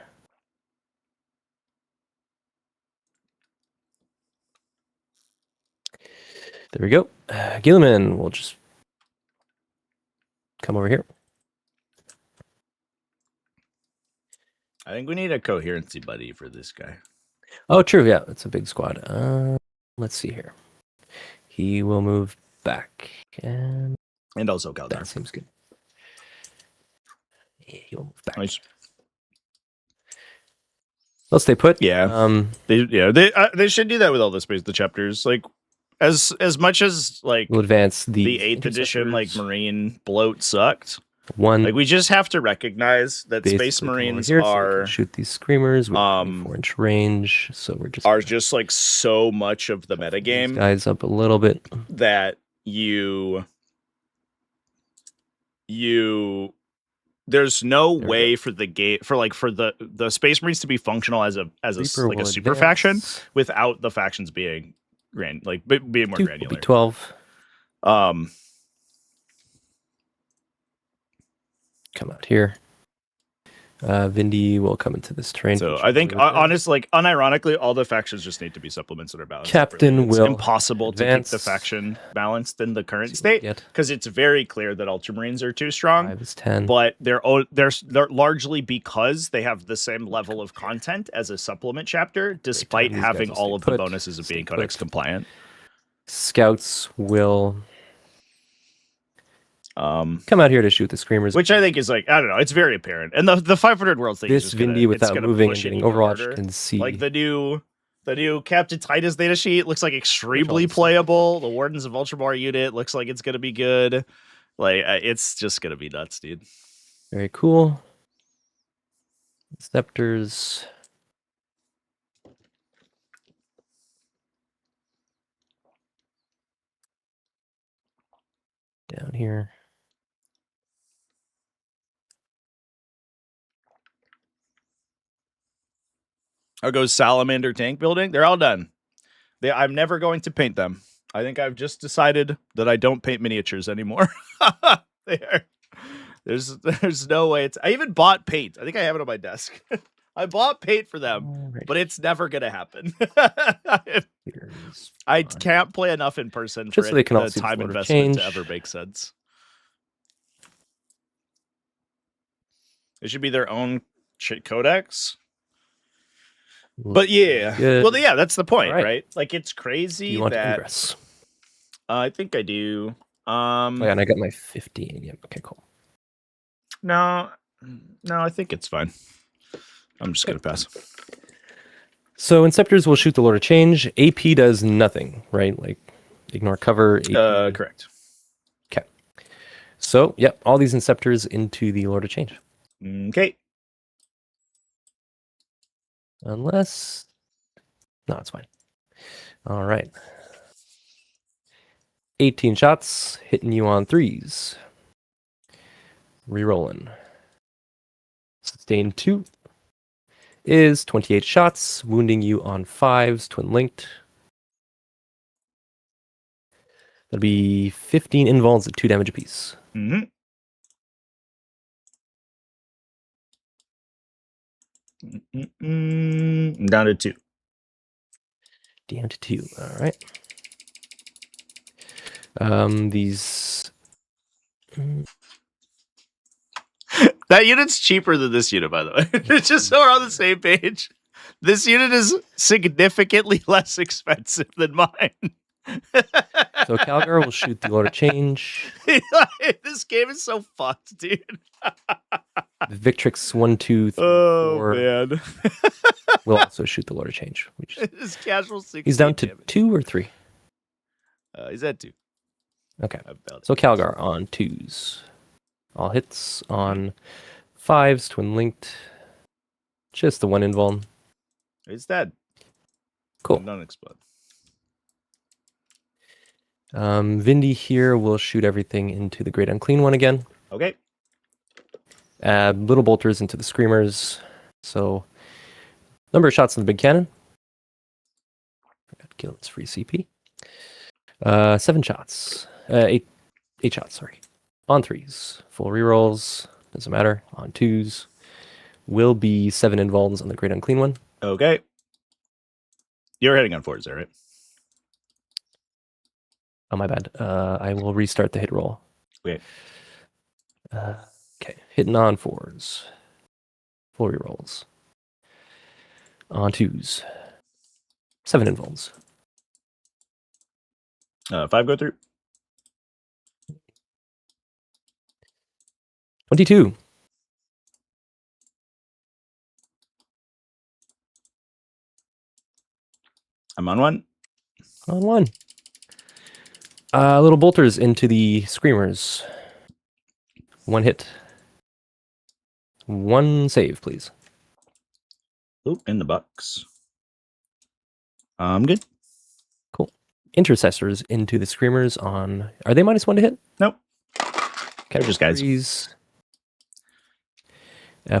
There we go. Gilliman will just come over here. I think we need a coherency buddy for this guy. Oh, true. Yeah, it's a big squad. Let's see here. He will move back. And also Kaldar. That seems good. He'll move back. Nice. They'll stay put. Yeah. They should do that with all the chapters. Like, as much as like we'll advance the 8th edition like Marine bloat sucked. One, like we just have to recognize that Space Marines here, are so shoot these screamers with 4-inch range. So we're just like so much of the metagame. Guys up a little bit. That there's no way for the game for the Space Marines to be functional as a super faction without the factions being being more granular. 12. Come out here. Vindy will come into this terrain. So I think, honestly, unironically, all the factions just need to be supplements that are balanced. Captain will. It's impossible to keep the faction balanced in the current state because it's very clear that Ultramarines are too strong. 5 is 10. But they're largely because they have the same level of content as a supplement chapter, despite having all of the bonuses of being Codex compliant. Scouts will. Come out here to shoot the screamers, which I think is like, I don't know, it's very apparent. And the 500 worlds thing this Vindy without moving and getting Overwatch can see like the new Captain Titus data sheet looks like extremely playable. The Wardens of Ultramar unit looks like it's gonna be good. Like it's just gonna be nuts, dude. Very cool. Scepters. Down here. Or goes Salamander tank building. They're all done. I'm never going to paint them. I think I've just decided that I don't paint miniatures anymore. There's no way. I even bought paint. I think I have it on my desk. I bought paint for them, but it's never gonna happen. I can't play enough in person for the time investment to ever make sense. It should be their own codex. But yeah, well, yeah, that's the point, right? Like, it's crazy. Do you want Ingress? I think I do. And I got my 15. Yeah, okay, cool. No, I think it's fine. I'm just gonna pass. So Inceptors will shoot the Lord of Change. AP does nothing, right? Like, ignore cover. AP. Correct. Okay. So, yep, all these Inceptors into the Lord of Change. Okay. Unless... No, it's fine. All right. 18 shots, hitting you on 3s. Rerolling. Sustain 2 is 28 shots, wounding you on 5s, twin linked. That'll be 15 invulns at 2 damage apiece. Mm-hmm. Down to 2. Down to 2. All right. These. That unit's cheaper than this unit, by the way. It's just so we're on the same page. This unit is significantly less expensive than mine. So Calgar will shoot the Lord of Change. This game is so fucked, dude. Victrix 1, 2, 3, Oh 4 man. will also shoot the Lord of Change. This casual 60 He's down to damage. 2 or 3. He's at 2. Okay. About So it. Calgar on 2s. All hits on 5s, twin linked. Just the one invuln. He's dead. Cool. Non-explode. Vindy here will shoot everything into the Great Unclean One again. Okay. Add little bolters into the Screamers. So, number of shots in the big cannon. Forgot to kill its free CP. 7 shots. 8 shots, sorry. On 3s. Full rerolls. Doesn't matter. On 2s. Will be 7 invulns on the Great Unclean One. Okay. You're hitting on 4s there, right? Oh, my bad. I will restart the hit roll. Okay. Okay. Hitting on 4s. Full rerolls. On 2s. 7 invulns. 5 go through. 22. I'm on 1. On 1. Little bolters into the Screamers. 1 hit. 1 save, please. Oop, in the box. I'm good. Cool. Intercessors into the Screamers on... Are they -1 to hit? Nope. Okay, They're just guys. 3s.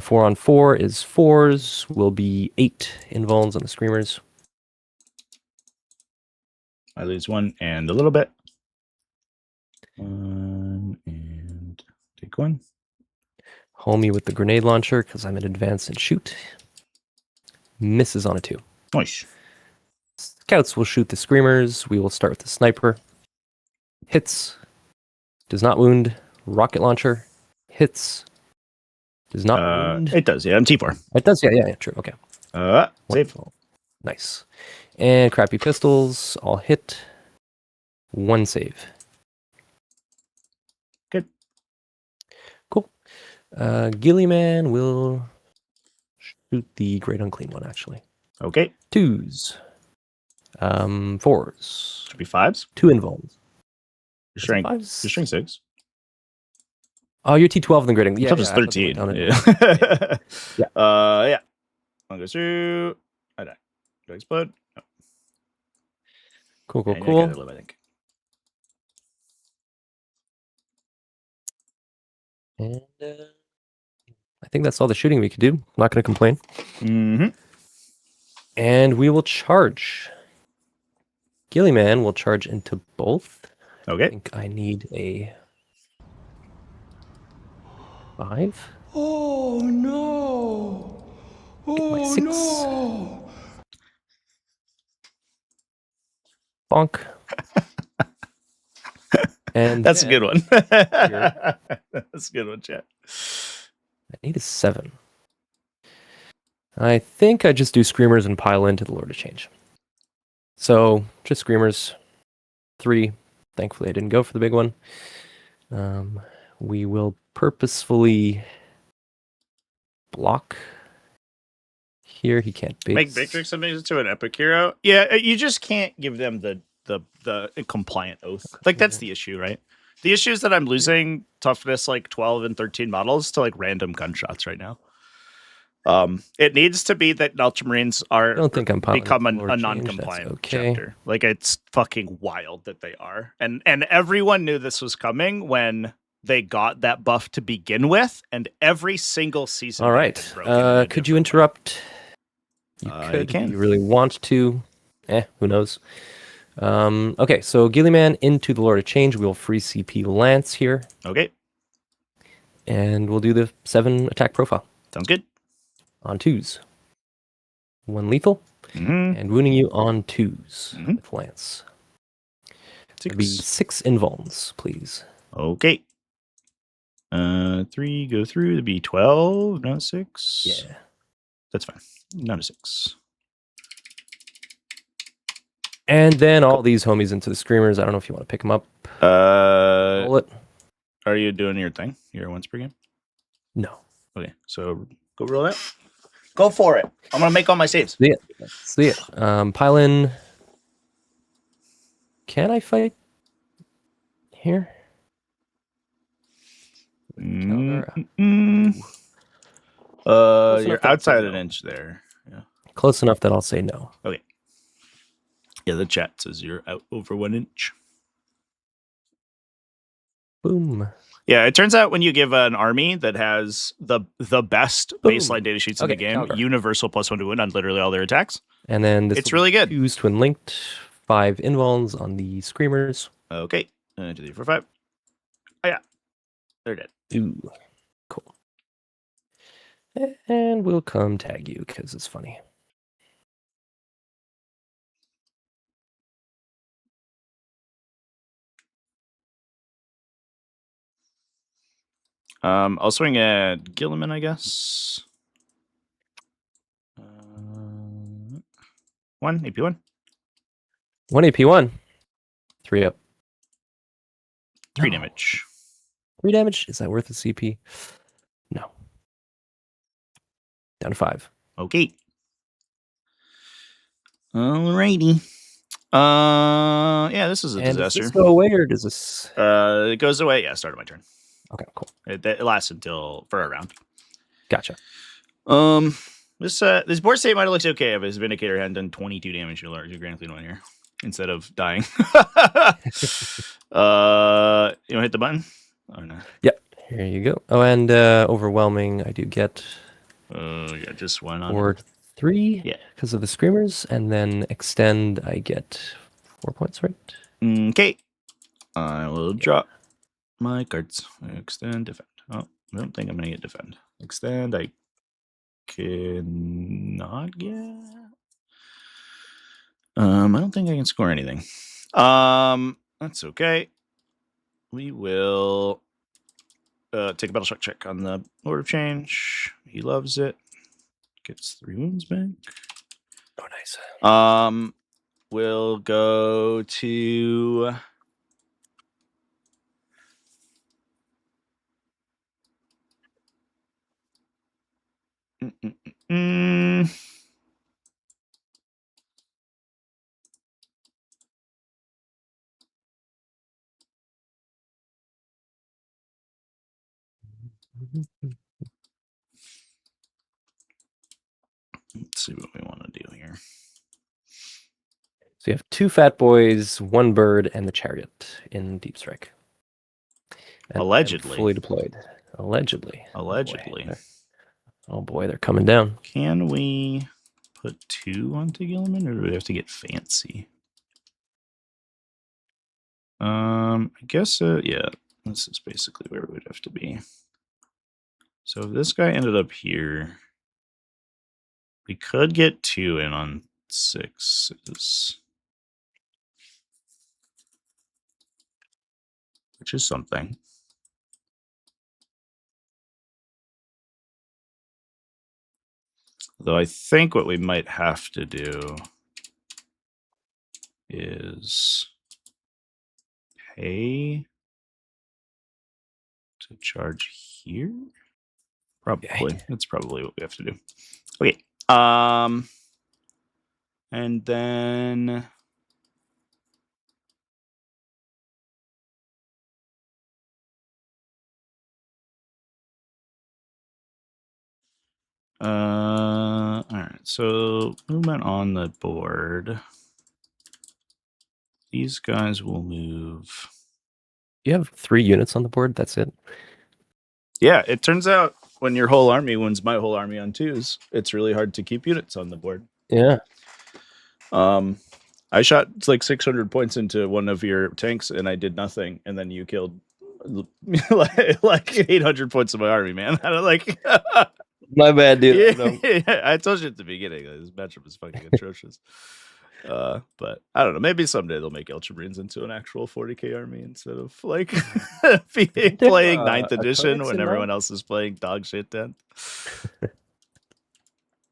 4 on 4 is 4s. Will be 8 invulns on the Screamers. I lose 1 and a little bit. 1 and take 1. Homie with the grenade launcher because I'm in advance and shoot. Misses on a 2. Nice. Scouts will shoot the Screamers. We will start with the sniper. Hits. Does not wound. Rocket launcher. Hits. Does not wound. It does, yeah. I'm T4. It does, yeah, true. Okay. Save. Wonderful. Nice. And crappy pistols. All hit. 1 save. Good. Cool. Gillyman will shoot the Great Unclean One, actually. Okay. 2s. 4s. Should be 5s. 2 invulns. You're string 5s? 6. Oh, you're T12 in the Great Unclean. Yeah, just 13. Yeah. Yeah. One goes through. I die. Do I explode? No. Cool. Yeah, I gotta live, I think. And I think that's all the shooting we could do. I'm not going to complain. Mm-hmm. And we will charge. Gillyman will charge into both. Okay. I think I need a 5. Oh no! My Oh 6. no! Bonk. And That's a good one. That's a good one, chat. I need a 7. I think I just do Screamers and pile into the Lord of Change. So, just Screamers. 3. Thankfully, I didn't go for the big one. We will purposefully block here. He can't base. Make Victrix amazing to an epic hero. Yeah, you just can't give them the compliant oath. Like, that's the issue, right? The issue is that I'm losing toughness like 12 and 13 models to like random gunshots right now. It needs to be that Ultramarines are I don't think I'm become a non-compliant chapter. Like, it's fucking wild that they are. And everyone knew this was coming when they got that buff to begin with, and every single season. All right. Could you interrupt? You could. You can. If you really want to. Who knows? Okay, so Gillyman into the Lord of Change. We'll free CP Lance here. Okay. And we'll do the 7 attack profile. Sounds good. On 2s. 1 lethal. Mm-hmm. And wounding you on 2s with Lance. It'd be 6 invulns, please. Okay. 3 go through. It'd be 12, not 6. Yeah. That's fine. Not a 6. And then all these homies into the screamers. I don't know if you want to pick them up. Roll it. Are you doing your thing? Your once per game? No. Okay, so go roll that. Go for it. I'm gonna make all my saves. See it. Pile in. Can I fight here? You're enough that I'll outside say an no. inch there. Yeah. Close enough that I'll say no. Okay. Yeah, the chat says you're out over 1 inch. Boom. Yeah, it turns out when you give an army that has the best baseline data sheets in the game, caliber. universal +1 to win on literally all their attacks. And then this It's really good. 2 twin linked, 5 invulns on the screamers. Okay. 2, 3, 4, 5. Oh yeah. They're dead. Ooh. Cool. And we'll come tag you because it's funny. I'll swing at Gilliman, I guess. 1 AP1. 1 AP1. 3 up. 3 No. damage. 3 damage? Is that worth a CP? No. Down to 5. Okay. Alrighty. Yeah, this is a And disaster. does this go away or does this? It goes away. Yeah, start of my turn. Okay, cool. It lasts for a round. Gotcha. This board state might have looked okay if his Vindicator hadn't done 22 damage to your Grand Clean one here instead of dying. You want to hit the button? Or no? Yep. Here you go. Oh, and overwhelming. I do get Yeah, just 1 on board 3. Yeah. Because of the screamers, and then extend. I get 4 points, right? Okay. I will drop my cards. Extend, defend. Oh, I don't think I'm gonna get defend. Extend. I cannot get. I don't think I can score anything. That's okay. We will take a battle shock check on the Lord of Change. He loves it. Gets 3 wounds back. Oh, nice. We'll go to let's see what we want to do here. So you have 2 fat boys, 1 bird, and the chariot in Deep Strike. And Allegedly. fully deployed. Allegedly. Allegedly. Oh boy, they're coming down. Can we put 2 onto Gilliman, or do we have to get fancy? I guess, yeah, this is basically where we would have to be. So if this guy ended up here, we could get 2 in on 6s, which is something. Though I think what we might have to do is pay to charge here. Probably. That's probably what we have to do. Okay. And then all right. So movement on the board. These guys will move. You have 3 units on the board. That's it. Yeah, it turns out when your whole army wins my whole army on 2s, it's really hard to keep units on the board. Yeah. I shot like 600 points into one of your tanks and I did nothing, and then you killed like 800 points of my army, man. I don't like. My bad, dude. Yeah, I told you at the beginning, this matchup is fucking atrocious. But I don't know. Maybe someday they'll make Ultramarines into an actual 40k army instead of like Didn't they have playing a- 9th a edition codex when in everyone 9th? else is playing dog shit 10th.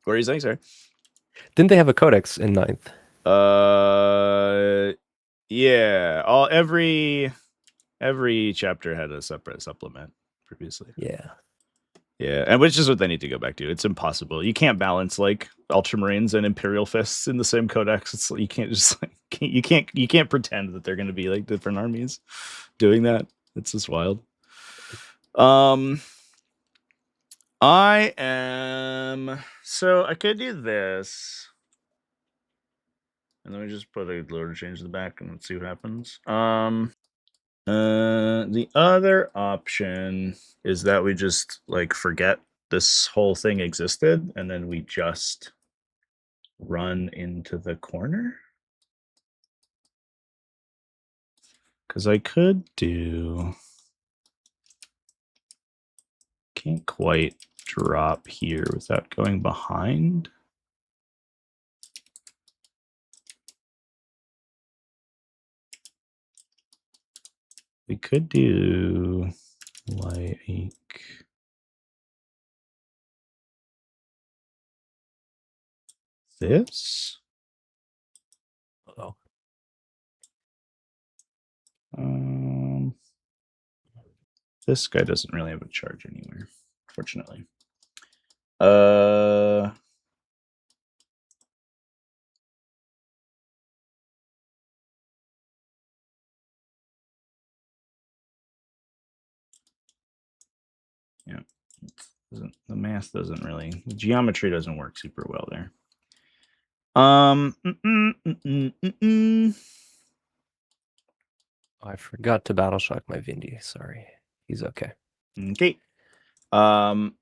What are you saying, sir? Didn't they have a codex in 9th? Yeah. Every chapter had a separate supplement previously. Yeah. Yeah, and which is what they need to go back to. It's impossible. You can't balance like Ultramarines and Imperial Fists in the same codex. It's you can't just like you can't pretend that they're going to be like different armies doing that. It's just wild. I am so I could do this, and then we just put a loader change in the back and let's see what happens. The other option is that we just like forget this whole thing existed and then we just run into the corner. Because I could do... Can't quite drop here without going behind. We could do like... this? Oh. This guy doesn't really have a charge anywhere, fortunately. Yeah, the math doesn't really, the geometry doesn't work super well there. I forgot to battle shock my Vindy. Sorry. He's okay. Okay. I'm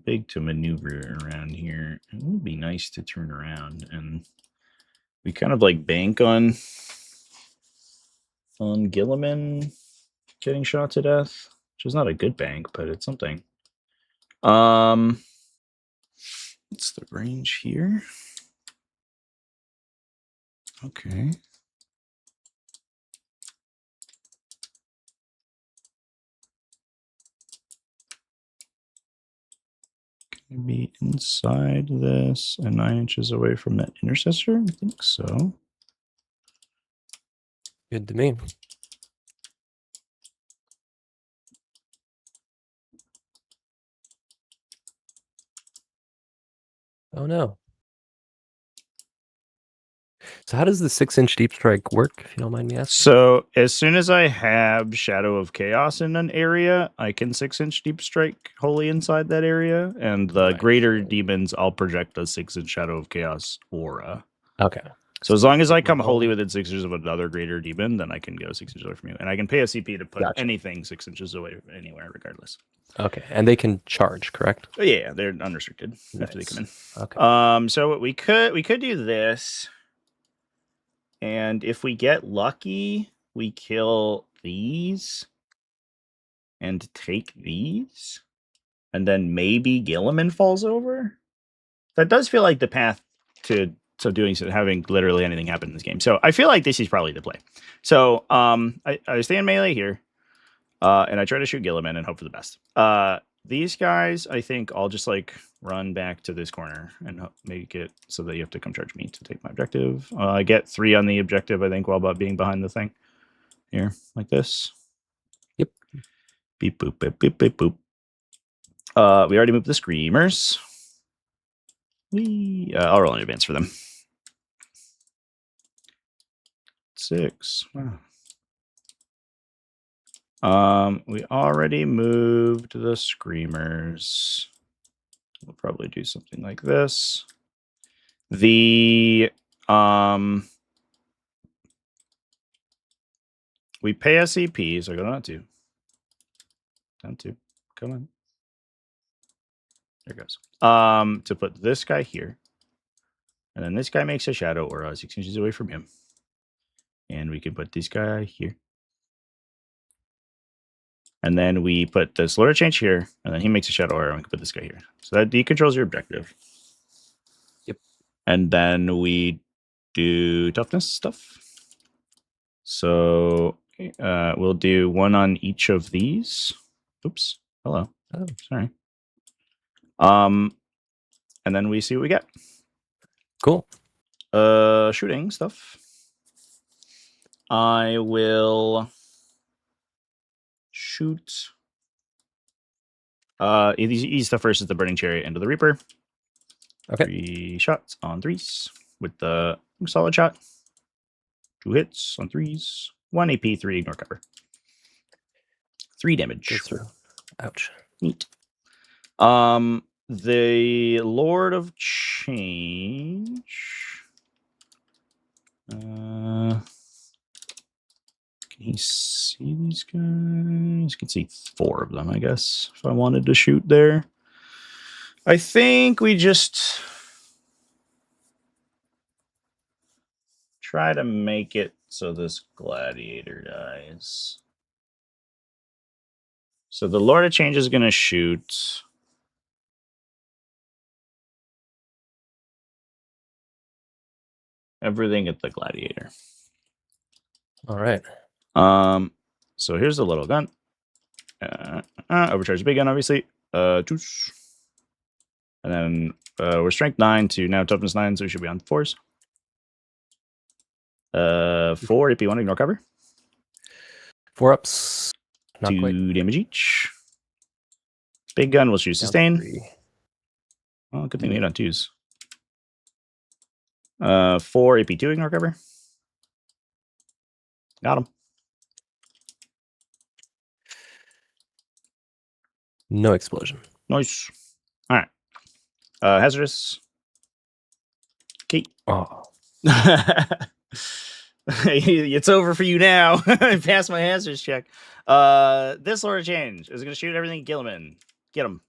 big to maneuver around here. It would be nice to turn around, and we kind of like bank on Gilliman getting shot to death, which is not a good bank, but it's something. What's the range here? Okay. Can be inside this and 9 inches away from that intercessor? I think so. Good to me. Oh no. So how does the 6-inch deep strike work, if you don't mind me asking? So as soon as I have Shadow of Chaos in an area, I can 6-inch deep strike wholly inside that area, and the Right, greater right. demons, I'll project a 6-inch Shadow of Chaos aura. Okay. So as long as I come Signal. wholly within 6 inches of another greater demon, then I can go 6 inches away from you, and I can pay a CP to put Gotcha. anything 6 inches away anywhere, regardless. Okay, and they can charge, correct? But yeah, they're unrestricted after they come in. Okay. So what we could do this. And if we get lucky, we kill these and take these. And then maybe Gilliman falls over. That does feel like the path to doing so, having literally anything happen in this game. So I feel like this is probably the play. So I stay in melee here. And I try to shoot Gilliman and hope for the best. These guys, I think I'll just like run back to this corner and make it so that you have to come charge me to take my objective. I get 3 on the objective, I think, while being behind the thing. Here, like this. Yep. Beep, boop, beep, beep, beep, boop. We already moved the Screamers. I'll roll in advance for them. 6. Wow. We already moved the Screamers. We'll probably do something like this. We pay a CP, so go down 2. Down 2. Come on. There it goes. To put this guy here. And then this guy makes a shadow aura 6 inches away from him. And we can put this guy here. And then we put this loader change here, and then he makes a shadow aura, and we can put this guy here. So that decontrols your objective. And then we do toughness stuff. So we'll do 1 on each of these. Oops. Hello. Oh. Sorry. And then we see what we get. Cool. Shooting stuff. I will shoot. Easy stuff first is the Burning Chariot into the Reaper. Okay. 3 shots on 3s with the solid shot. 2 hits on 3s. 1 AP, 3 ignore cover. 3 damage. Goes through. Ouch. Neat. The Lord of Change. Can he see these guys? You can see 4 of them, I guess, if I wanted to shoot there. I think we just try to make it so this gladiator dies. So the Lord of Change is going to shoot. Everything at the gladiator. All right. So here's the little gun. Overcharge the big gun, obviously. 2. And then we're strength 9 to now toughness 9, so we should be on 4s. 4 AP 1, ignore cover. 4 ups. Not 2 quite. damage each. Big gun will shoot Down sustain. 3. Oh, good thing we hit on 2s. 4 AP 2, ignore cover. Got him. No explosion. Nice. All right. Hazardous. Okay. Oh. It's over for you now. I passed my hazards check. This Lord of Change is going to shoot everything. Gilliman. Get him.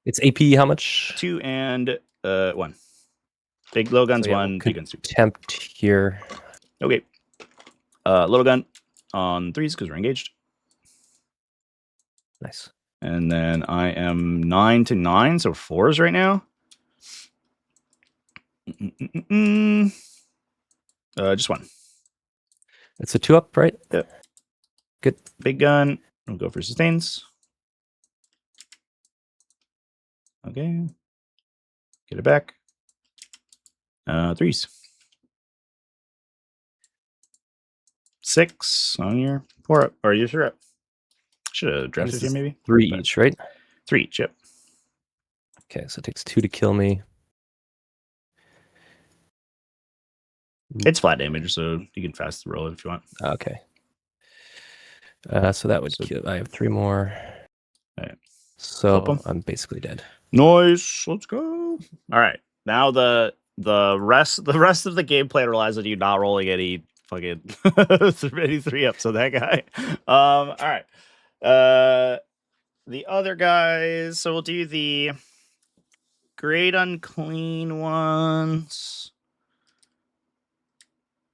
It's AP how much? 2 and 1. Big low guns So, yeah, 1. Big guns 2. Tempt here. Okay. Little gun on 3s because we're engaged. Nice. And then I am 9 to 9, so 4s right now. Just 1. It's a 2 up, right? Yep. Good. Big gun. We'll go for sustains. Okay. Get it back. 3s. 6 on your 4 up. Or your 3 up. Should have drafted you maybe. 3 But each, right? 3 each, yep. Okay, so it takes 2 to kill me. It's flat damage, so you can fast roll it if you want. Okay. So that would kill. I have 3 more. Right. So I'm basically dead. Nice. Let's go. All right. Now the rest of the gameplay relies on you not rolling any fucking any 3 ups on that guy. All right. The other guys. So we'll do the great unclean ones.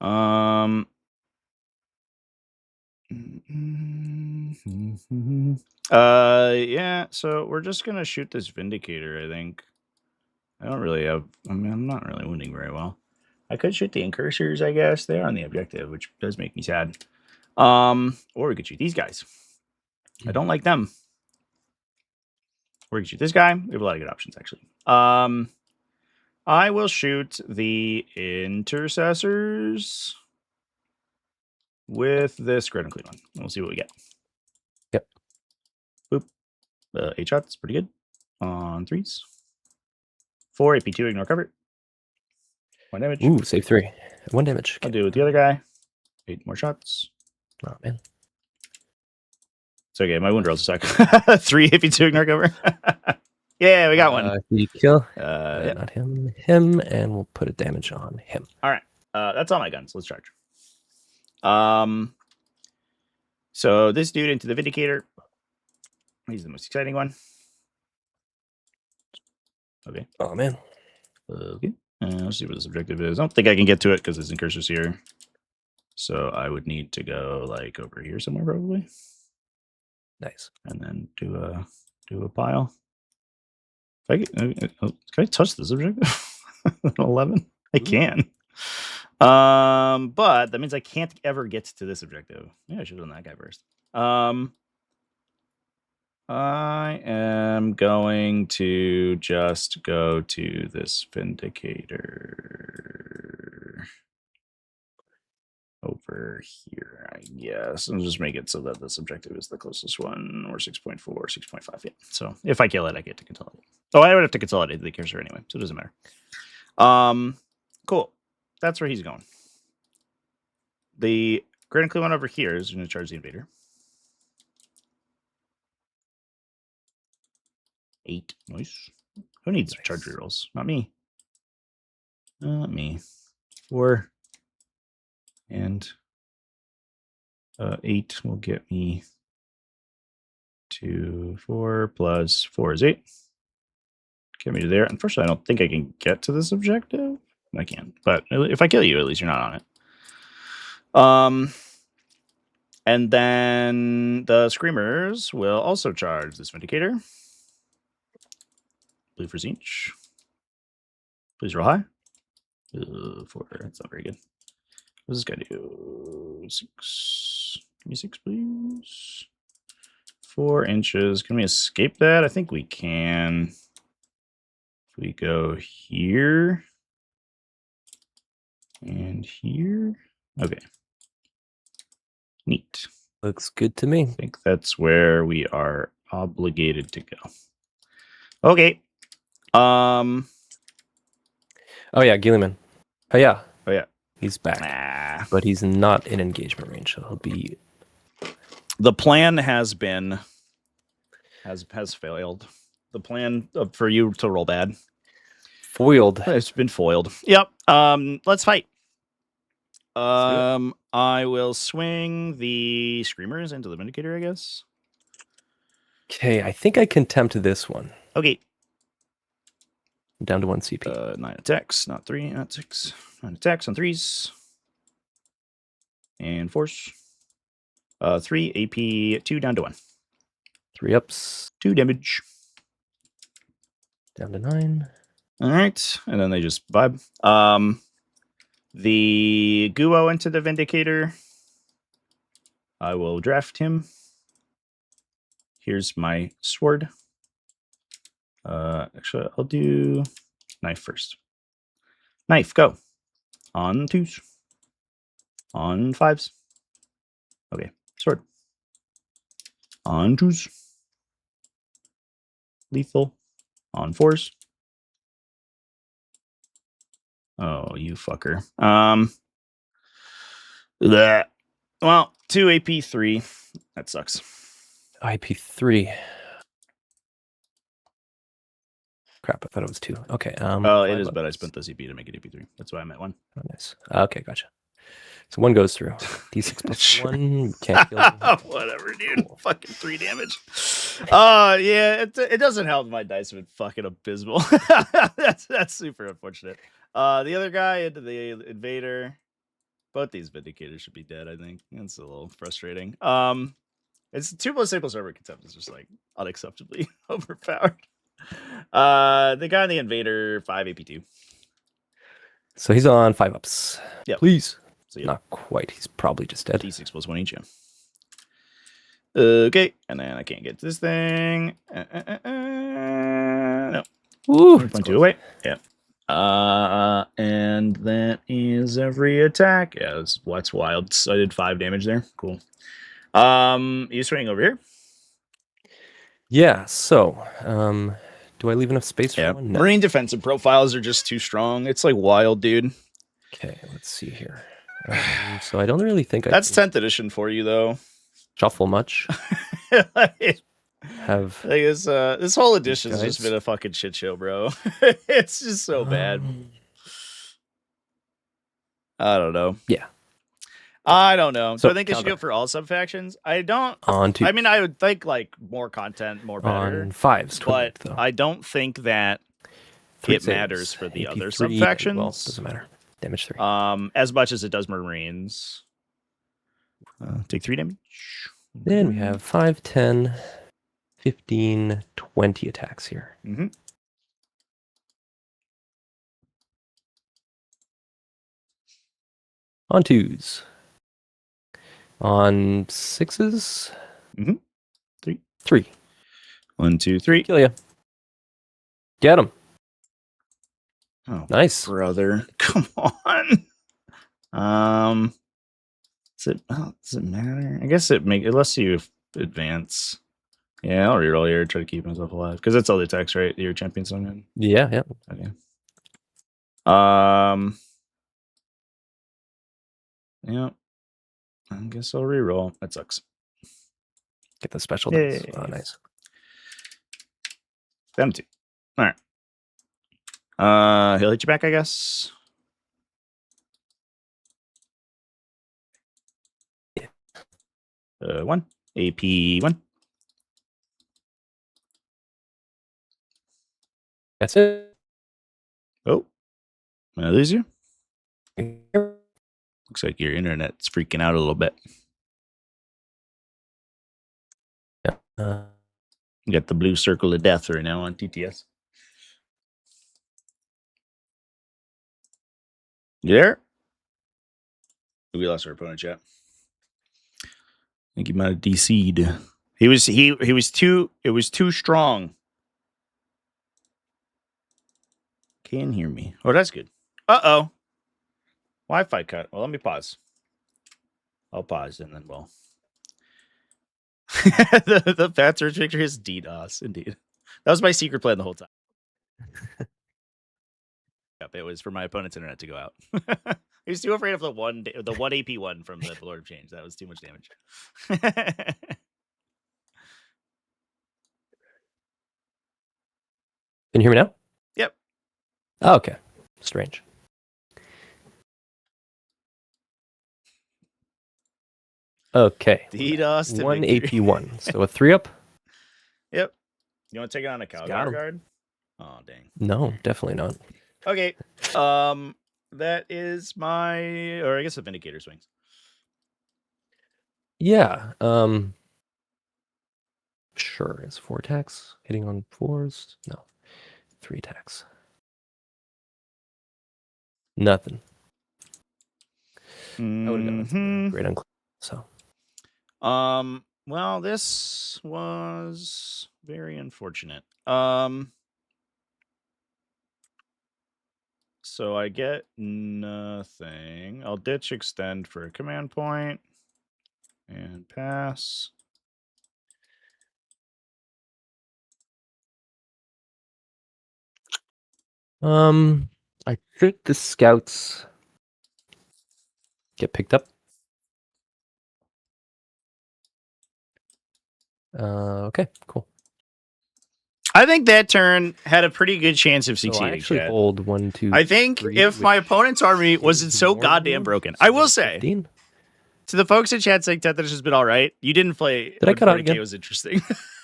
Yeah, so we're just gonna shoot this Vindicator, I think. I don't really have, I'm not really wounding very well. I could shoot the Incursors, I guess. They're on the objective, which does make me sad. Or we could shoot these guys. I don't like them. Or we could shoot this guy. We have a lot of good options, actually. I will shoot the Intercessors with this Great Unclean one. We'll see what we get. Yep. Boop. 8 shots, pretty good. On 3s. 4 AP2, ignore cover. 1 damage. Ooh, save 3. 1 damage. I'll do it with the other guy. 8 more shots. Oh, man. It's okay, my wound rolls suck. 3 AP2, ignore cover. Yeah, we got one. You kill. Yeah. Not him. Him, and we'll put a damage on him. All right. That's all my guns. Let's charge. So this dude into the Vindicator. He's the most exciting one. Okay. Oh, man. Okay. Let's see what this objective is. I don't think I can get to it because his Incursor's here. So I would need to go like over here somewhere probably. Nice. And then do a pile. Can I touch this objective? 11? I can. But that means I can't ever get to this objective. Yeah, I should have done that guy first. I am going to just go to this Vindicator over here, I guess, and just make it so that this objective is the closest one, or 6.4, 6.5. Yeah. So if I kill it, I get to consolidate. Oh, I would have to consolidate the cursor anyway, so it doesn't matter. Cool. That's where he's going. The critically one over here is going to charge the invader. 8. Nice. Who needs charge rerolls? Not me. Not me. 4. And 8 will get me to 4 plus 4 is 8. Get me to there. Unfortunately, I don't think I can get to this objective. I can. But if I kill you, at least you're not on it. And then the Screamers will also charge this Vindicator. Blue for each. Please roll high. 4. That's not very good. What does this guy do? 6. Give me 6, please. 4 inches. Can we escape that? I think we can. If we go here and here. Okay. Neat. Looks good to me. I think that's where we are obligated to go. Okay. Oh yeah, Gilliman. Oh yeah. Oh yeah. He's back. But he's not in engagement range, so he'll be. The plan has been has failed. The plan for you to roll bad. Foiled. It's been foiled. Yep. Let's fight. I will swing the Screamers into the Vindicator, I guess. Okay, I think I can tempt this one. Okay. Down to 1 CP. 9 attacks, not 3, not 6. 9 attacks on 3s. And force. 3 AP, 2 down to 1. 3 ups. 2 damage. Down to 9. All right. And then they just vibe. The Guo into the Vindicator. I will draft him. Here's my sword. Actually, I'll do knife first. Knife, go. On 2s. On 5s. Okay, sword. On 2s. Lethal. On 4s. Oh, you fucker. That. Well, 2 AP 3. That sucks. IP3. Crap, I thought it was 2. Okay. Oh, it is, but I spent the CP to make it AP3. That's why I'm at 1. Oh, nice. Okay, gotcha. So 1 goes through. D6 plus Sure. 1. Can't kill him. Whatever, dude. Cool. Fucking 3 damage. Yeah, it doesn't help. My dice have been fucking abysmal. That's super unfortunate. The other guy into the invader. Both these Vindicators should be dead, I think. It's a little frustrating. It's 2 plus 8 plus armor contempt is just like unacceptably overpowered. The guy in the invader, 5 AP2. So he's on 5 ups. Yep. Please. So yep. Not quite. He's probably just dead. D6 plus 1 each. Yeah. Okay, and then I can't get to this thing. No. Ooh, 1.2 away. Yeah. And that is every attack. Yeah, that's wild. So I did 5 damage there. Cool. You swing over here? Yeah, so do I leave enough space for one? No. Marine defensive profiles are just too strong. It's like wild, dude. Okay, let's see here. So I don't really think that's 10th edition for you, though. Shuffle much. Have like this whole edition has just been a fucking shit show, bro. It's just so bad. I don't know. Yeah. I don't know. So I think they should go for all sub factions. I don't. On 2. I mean, I would think like more content, more better. On 5s, but though. I don't think that it matters for the other sub factions. Well, doesn't matter. Damage 3. As much as it does Marines. Take 3 damage. Then we have 5, 10, 15, 20 attacks here. Mm-hmm. On 2s. On 6s. 3. 3. 1, 2, 3. Kill ya. Get him. Oh, Nice. brother. Come on. Does it matter? I guess unless you advance. Yeah, I'll reroll here, try to keep myself alive. Because that's all the attacks, right? Your champion's on in. Yeah, yeah. Okay. Yeah. I guess I'll reroll. That sucks. Get the special dice. Yay. Oh, nice. Them 2. All right. He'll hit you back, I guess. Yeah. 1. AP 1. That's it. Oh. Did I lose you? Looks like your internet's freaking out a little bit. Yeah. You got the blue circle of death right now on TTS. You there? We lost our opponent, chat. I think he might have DC'd. He was too. It was too strong. Can hear me. Oh, that's good. Uh-oh. Wi-Fi cut. Well, let me pause. I'll pause and then we'll. the fat search picture is DDoS, indeed. That was my secret plan the whole time. It was for my opponent's internet to go out. He was too afraid of the one AP one from the Lord of Change. That was too much damage. Can you hear me now? Yep. Oh, okay. Strange. Okay. DDoS to 1 victory. AP1. So a 3-up? Yep. You want to take it on a Calgar guard? Oh, dang. No, definitely not. Okay. That is or I guess the Vindicator swings. Yeah. Sure. It's 4 attacks. Hitting on 4s? No. 3 attacks. Nothing. I would have gotten great on so. Well, this was very unfortunate. So I get nothing. I'll ditch extend for a command point and pass. I think the scouts get picked up. Okay, cool. I think that turn had a pretty good chance of So I succeeding. actually Chad. hold 1, 2. I think 3, if my opponent's army wasn't is so more goddamn than broken, so I will that's say 15. to the folks in chat saying 10th edition's been all right. You didn't play. Did I cut out 40K again? was interesting.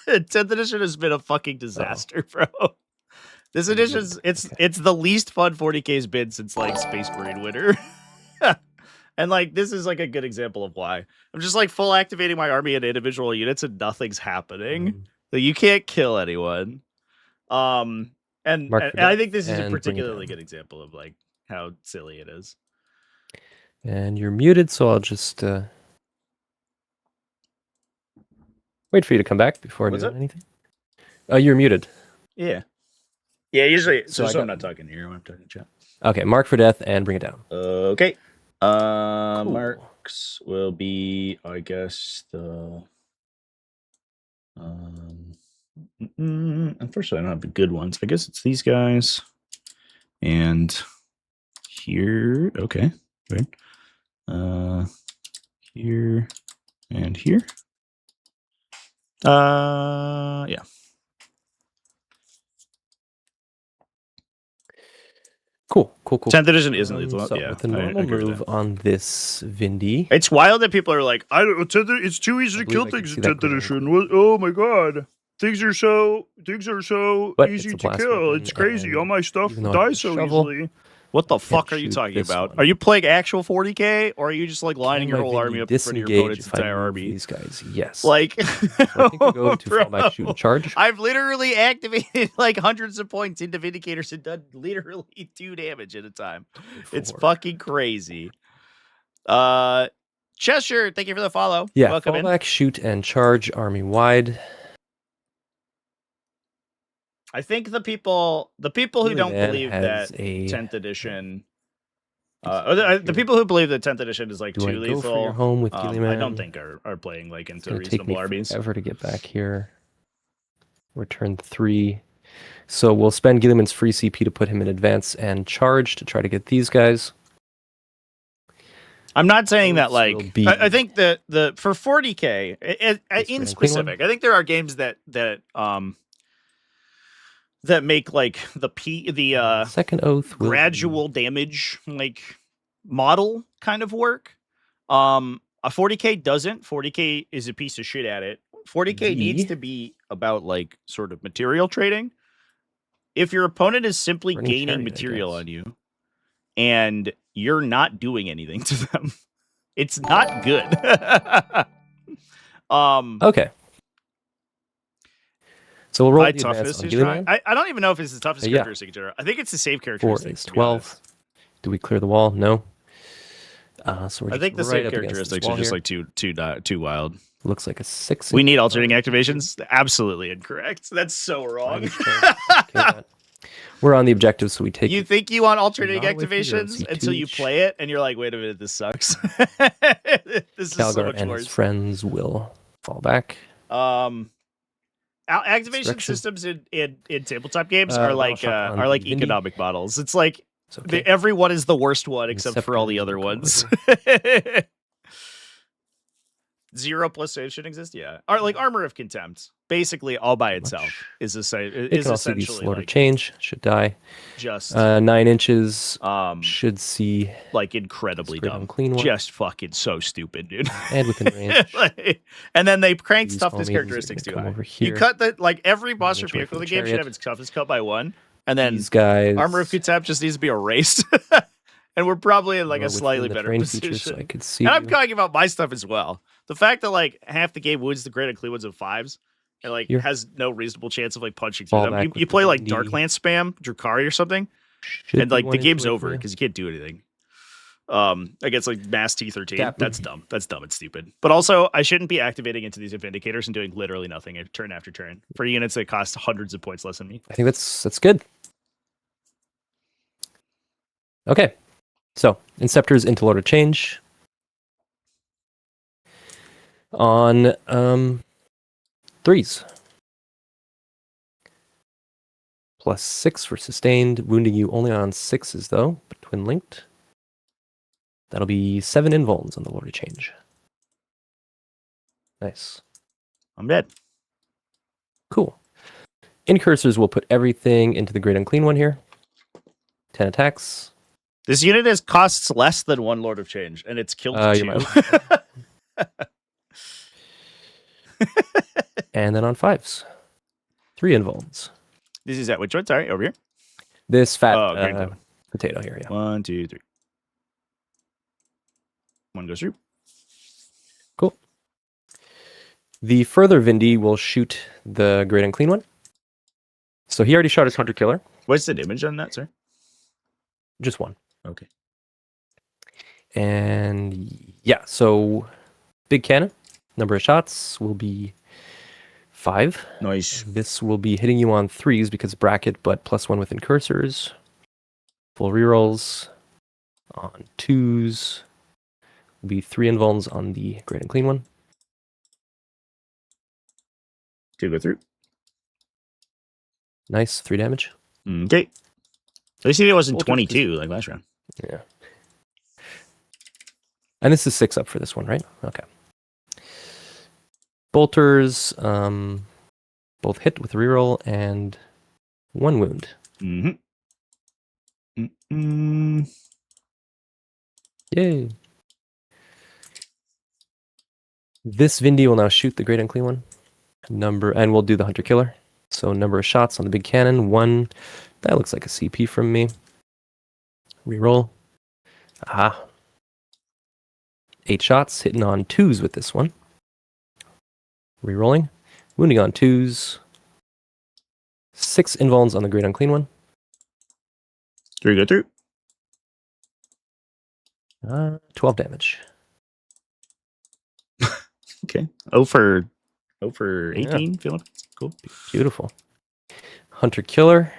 10th edition has been a fucking disaster, bro. This edition's it's the least fun 40K's been since like Space Marine Winter. And like this is like a good example of why. I'm just like full activating my army in individual units and nothing's happening. Like you can't kill anyone. And I think this is a particularly good example of like how silly it is. And you're muted, so I'll just wait for you to come back before I do anything. You're muted. Yeah. Yeah, usually So I'm not talking here when I'm talking to chat. Okay, mark for death and bring it down. Okay. Cool. Marks will be, I guess, the unfortunately I don't have the good ones. I guess it's these guys. And here, okay. Good. Here and here. Yeah. Cool. 10th edition isn't lethal. So Yeah, with a normal move on this Vindy. It's wild that people are like, it's too easy to kill things in 10th edition. Oh my god. Things are so easy to kill. It's crazy. All my stuff dies so easily. What the fuck are you talking about? Are you playing actual 40K, or are you just like lining your whole army up in front of your opponent's entire army? These guys, yes. Like, so I think we go to fall back, shoot, and charge. I've literally activated like hundreds of points into Vindicators and done literally 2 damage at a time. It's fucking crazy. Cheshire, thank you for the follow. Yeah, Welcome fall in. back, shoot, and charge army wide. I think the people who Really, don't man, believe has that a 10th edition, Let's or see the here. people who believe that 10th edition is like Do I too go for your lethal, home with I Gilliman? don't think are playing like It's into going to take me reasonable armies. forever to get back here. Return 3. So we'll spend Gilliman's free CP to put him in advance and charge to try to get these guys. I'm not saying that Those like will be- I think that the for 40k in one. specific, I think there are games that make like the Second oath will gradual damage like model kind of work. A 40k doesn't. 40k is a piece of shit at it. 40k needs to be about like sort of material trading. If your opponent is simply Burning gaining Chariot, I material guess. on you and you're not doing anything to them, it's not good. Okay. So we'll roll High the advance toughness on is trying. Gilliman. I don't even know if it's the toughest Yeah. characteristic in general. I think it's the save 4 characteristic. is to be honest. 12. Do we clear the wall? No. So we're I think the just right save up against this characteristics are wall just here. like too wild. Looks like a 6. We need alternating activations. Absolutely incorrect. That's so wrong. We're on the objective, so we take. You think you want alternating Not away from your activations OC2 until you each. play it, and you're like, wait a minute, this sucks. This is so Calgar much and his worse. friends will fall back. Activation Instruction. systems in tabletop games are like Battleshock on the Vindy. economic models. It's like It's okay. everyone is the worst one And except for all the scepters other will come ones. over. 0 plus it should exist, yeah. Or like Armor of Contempt, basically all by itself is It is can also be essentially slow to like change. Should die. just 9 inches. Should see like incredibly Great dumb, Unclean One. just fucking so stupid, dude. And within range. And then they cranked These toughness homies are characteristics too gonna come high. over You here. cut the like every I'm monster gonna wait vehicle for in the the game should chariot. have its toughness cut by 1, and then These guys. Armor of Contempt just needs to be erased. And we're probably in like were a within slightly the better terrain position. features, so I could see And I'm you. talking about my stuff as well. The fact that like half the game wins the Great and Clean Ones of 5s and like Here. has no reasonable chance of like punching through Fall them. back You with play the like Vindy. Darkland spam, Drukari or something, Should and be like 1 the inch game's away over from you. because you can't do anything. Against like Mass T13. Gap. That's dumb. That's dumb and stupid. But also, I shouldn't be activating into these Vindicators and doing literally nothing turn after turn for units that cost hundreds of points less than me. I think that's good. Okay. So, Inceptors into Lord of Change. On 3s. +6 for sustained, wounding you only on 6s though, but twin linked. That'll be 7 invulns on the Lord of Change. Nice. I'm dead. Cool. Incursors will put everything into the Great Unclean One here. 10 attacks. This unit costs less than 1 Lord of Change, and it's killed You're 2. my- And then on 5s. 3 invulns. This is at which one? Sorry, over here. This fat Green Cloud. potato here, yeah. 1, 2, 3. 1 goes through. Cool. The further Vindy will shoot the Great Unclean One. So he already shot his Hunter Killer. What's the damage on that, sir? Just 1. Okay. And yeah, so big cannon. Number of shots will be 5. Nice. This will be hitting you on 3s because bracket, but +1 with incursors. Full rerolls. On 2s will be 3 invulns on the Great Unclean One. 2 go through. Nice, 3 damage. Okay. At least it wasn't Bolters 22 like last round. Yeah. And this is 6 up for this one, right? Okay. Bolters, both hit with reroll and 1 wound. Mm-hmm. Mm-mm. Yay. This Vindy will now shoot the Great Unclean One. And we'll do the Hunter Killer. So number of shots on the big cannon, 1. That looks like a CP from me. Reroll. Aha. 8 shots, hitting on 2s with this one. Rerolling. Wounding on 2s. 6 invulns on the Great Unclean One. 3 go through. 12 damage. Okay. 0 for Yeah. 18. Feeling cool. Beautiful. Hunter Killer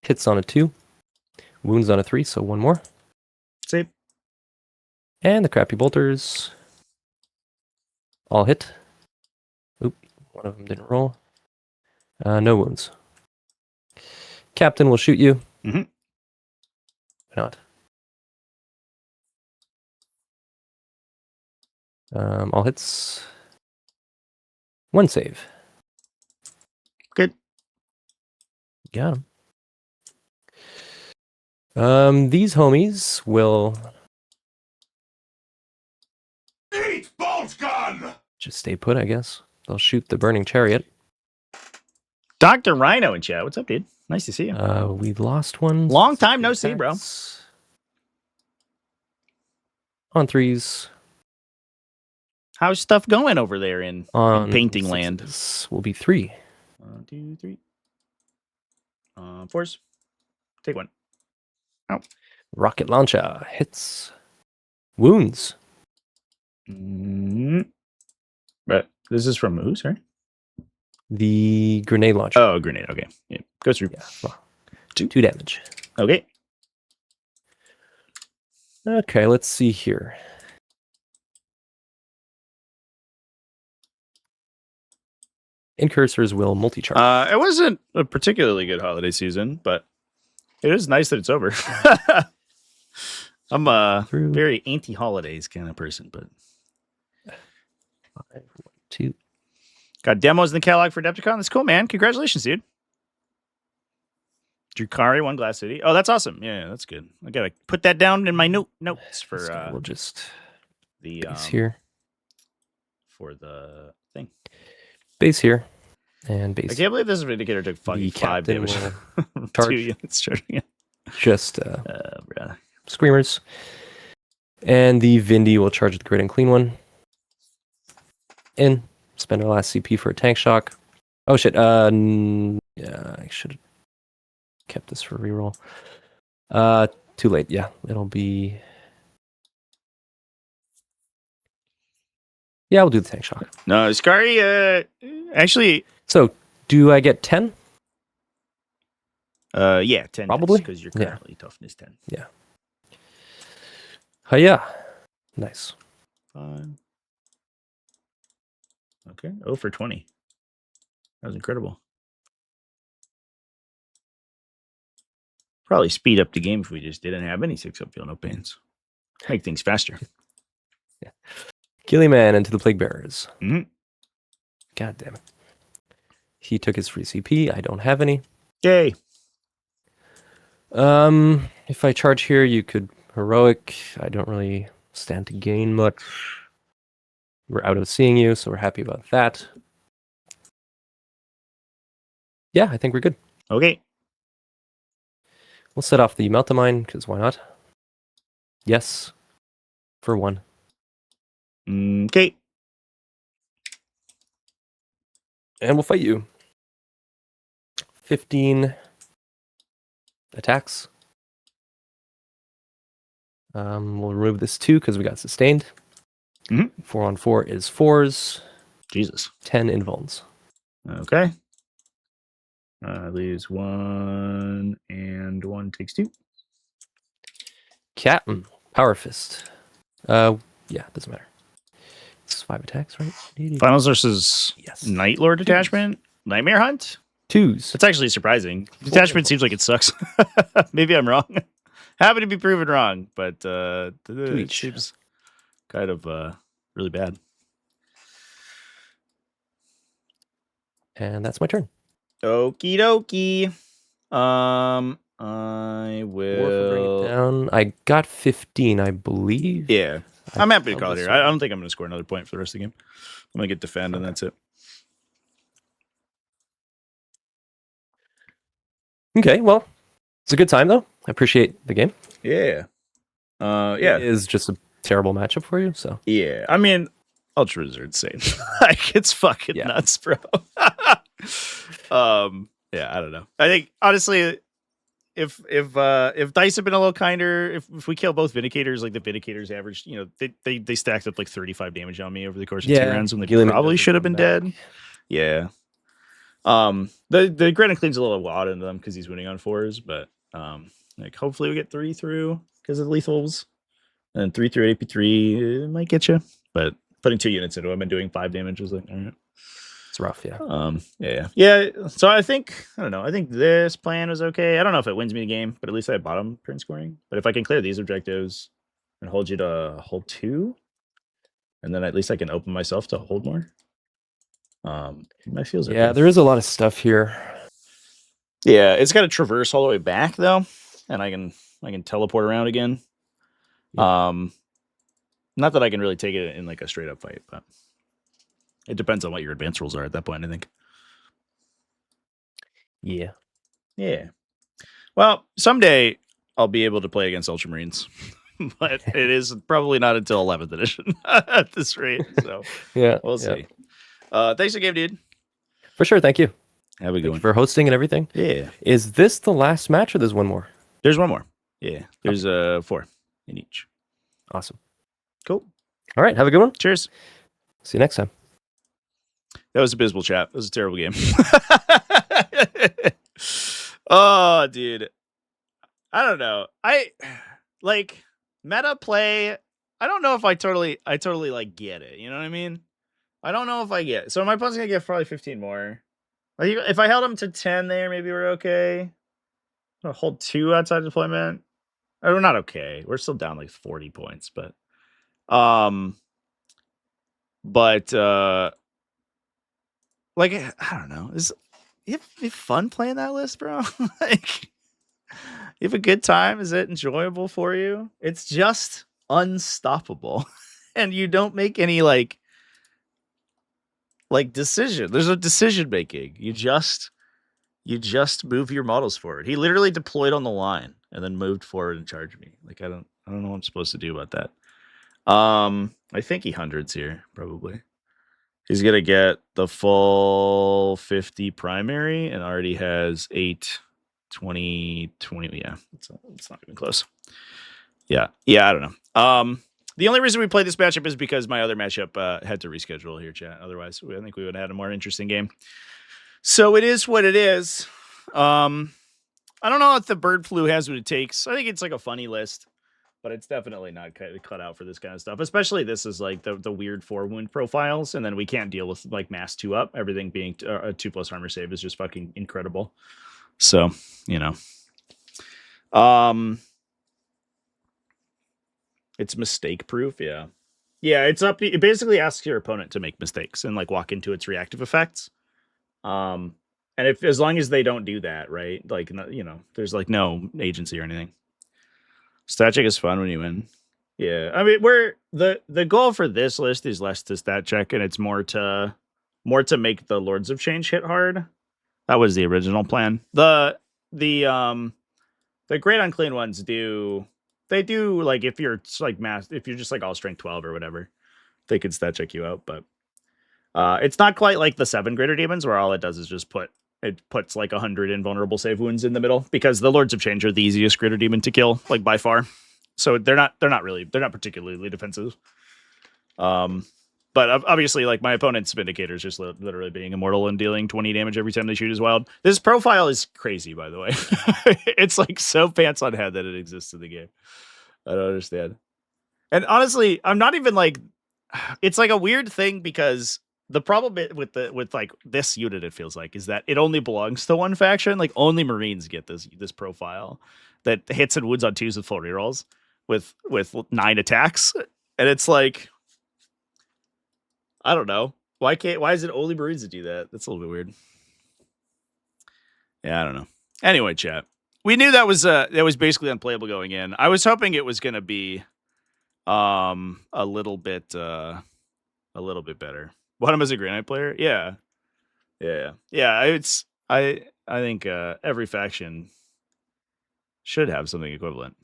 hits on a 2. Wounds on a 3, so 1 more. Save. And the crappy bolters all hit. Oop, one of them didn't roll. No wounds. Captain will shoot you. Mhm. Why not? All hits. 1 save. Good. Got him. These homies will Eat bolt gun! just stay put, I guess. They'll shoot the burning chariot. Dr. Rhino in chat. What's up, dude? Nice to see you. We lost one. Long time no see, bro. Attacks. On 3s. How's stuff going over there in painting land? This will be 3. 1, 2, 3. 4s. Take 1. Rocket launcher hits. Wounds. But this is from who, sorry? The grenade launcher. Oh, grenade. Okay. Yeah. Goes through. Yeah. Well, 2. 2 damage. Okay. Okay, let's see here. Incursors will multi-charge. It wasn't a particularly good holiday season, but it is nice that it's over. I'm a very anti-holidays kind of person, but 5, 1, 2. got demos in the catalog for Adepticon. That's cool, man. Congratulations, dude. Drukari won Glass City. Oh, that's awesome. Yeah, that's good. I gotta put that down in my notes for We'll just the base here. For the thing. Base here. And base. I can't believe this Vindicator took fucking 5 damage. Charge. 2 units charging it. Just Bruh. screamers. And the Vindy will charge the grid and clean one. In. Spend our last CP for a tank shock. Oh shit. Yeah, I should have kept this for reroll. Too late. Yeah, it'll be. Yeah, we'll do the tank shock. No, Scary, actually. So, do I get 10? Yeah, 10. Probably. Because you're currently toughness 10. Yeah. Yeah. Nice. 5. Okay. 0 for 20. That was incredible. Probably speed up the game if we just didn't have any 6-up feel no pains. Make things faster. Yeah. Gillyman into the Plague Bearers. Mm-hmm. God damn it. He took his free CP. I don't have any. Yay. If I charge here, you could heroic. I don't really stand to gain much. We're out of seeing you, so we're happy about that. Yeah, I think we're good. Okay. We'll set off the Meltamine, because why not? Yes. For 1. Okay. And we'll fight you. 15 attacks. We'll remove this 2 because we got sustained. 4 on 4 is 4s. Jesus. 10 invulns. Okay. Leaves 1 and 1 takes 2. Captain. Power Fist. Yeah, doesn't matter. It's 5 attacks, right? Finals versus Yes. Night Lord Detachment. Nightmare Hunt? 2s. That's actually surprising. Detachment seems like it sucks. Maybe I'm wrong. Happy to be proven wrong, but it seems kind of really bad. And that's my turn. Okie dokie. I 4 for will. bringing it down. I got 15, I believe. Yeah. I'm happy to call it this here. I don't think I'm going to score another point for the rest of the game. I'm going to get defend, and that's it. Okay, well, it's a good time, though. I appreciate the game. Yeah. Yeah. It is just a terrible matchup for you, so. Yeah. I mean, Ultras are insane. Like, it's fucking nuts, bro. Yeah, I don't know. I think, honestly, if dice had been a little kinder, if we kill both Vindicators, like the Vindicators averaged, they stacked up like 35 damage on me over the course of 2 rounds when they Gilliman probably doesn't should have come been back. dead. Yeah. The Granite Clean's a little wild into them because he's winning on 4s, but like hopefully we get 3 through because of lethals, and then 3 through at AP3 might get you, but putting 2 units into him and doing 5 damage was like, all right. It's rough, yeah. Yeah. So I think this plan was okay. I don't know if it wins me the game, but at least I have bottom print scoring. But if I can clear these objectives and hold you to hold 2, and then at least I can open myself to hold more. My feels okay. Yeah, there is a lot of stuff here. Yeah, it's got to traverse all the way back though, and I can teleport around again. Yep. Not that I can really take it in like a straight up fight, but it depends on what your advance rules are at that point, I think. Yeah. Yeah. Well, someday I'll be able to play against Ultramarines, but it is probably not until 11th edition at this rate. So Yeah. we'll see. Thanks again, dude. For sure. Thank you. Have a good Thank one. you for hosting and everything. Yeah. Is this the last match or there's one more? There's one more. Yeah. There's 4 in each. Awesome. Cool. All right. Have a good one. Cheers. See you next time. That was abysmal, chat. It was a terrible game. Oh, dude. I don't know. I like meta play. I don't know if I totally like get it. You know what I mean? I don't know if I get it. So my opponent's gonna get probably 15 more. If I held him to 10 there, maybe we're okay. I'm gonna hold 2 outside deployment. We're not okay. We're still down like 40 points, but like I don't know. You have fun playing that list, bro? Like you have a good time? Is it enjoyable for you? It's just unstoppable. And you don't make any like decision. There's no decision making. You just move your models forward. He literally deployed on the line and then moved forward and charged me. Like I don't know what I'm supposed to do about that. I think he hundreds here, probably. He's gonna get the full 50 primary and already has 8, 20. Yeah, it's not even close. Yeah, I don't know. The only reason we played this matchup is because my other matchup had to reschedule here, chat. Otherwise, I think we would have had a more interesting game. So it is what it is. I don't know if the bird flu has what it takes. I think it's like a funny list, but it's definitely not cut out for this kind of stuff. Especially this is like the weird 4 wound profiles, and then we can't deal with like mass 2 up. Everything being a 2+ armor save is just fucking incredible. So it's mistake proof. Yeah, it's up. It basically asks your opponent to make mistakes and like walk into its reactive effects. And if as long as they don't do that, right? Like there's like no agency or anything. Stat check is fun when you win. Yeah, I mean, the goal for this list is less to stat check, and it's more to make the Lords of Change hit hard. That was the original plan. The great unclean ones do like if you're just like all strength 12 or whatever, they could stat check you out, but it's not quite like the 7 greater demons where all it does is just puts like 100 invulnerable save wounds in the middle, because the Lords of Change are the easiest greater demon to kill, like by far. So they're not particularly defensive. But obviously, like my opponent's Vindicator is just literally being immortal and dealing 20 damage every time they shoot is wild. This profile is crazy, by the way. It's like so pants on head that it exists in the game. I don't understand. And honestly, I'm not even like, it's like a weird thing, because the problem with like this unit, it feels like, is that it only belongs to one faction. Like only Marines get this profile that hits and wounds on 2s with full rerolls with 9 attacks, and it's like, I don't know why is it only Marines that do that? That's a little bit weird. Yeah, I don't know. Anyway, chat, we knew that was basically unplayable going in. I was hoping it was gonna be a little bit better. What, am as a Grey Knight player? Yeah. It's I think every faction should have something equivalent.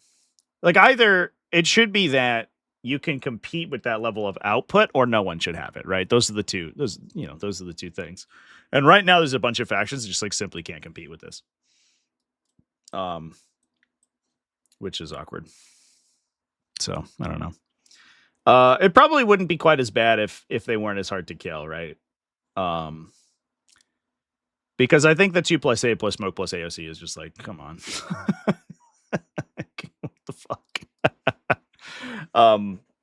Like either it should be that you can compete with that level of output, or no one should have it, right? Those are the two. Those are the two things. And right now, there's a bunch of factions that just like simply can't compete with this. which is awkward. So I don't know. It probably wouldn't be quite as bad if they weren't as hard to kill, right? Because I think the 2+A plus smoke plus AOC is just like, come on. What the fuck?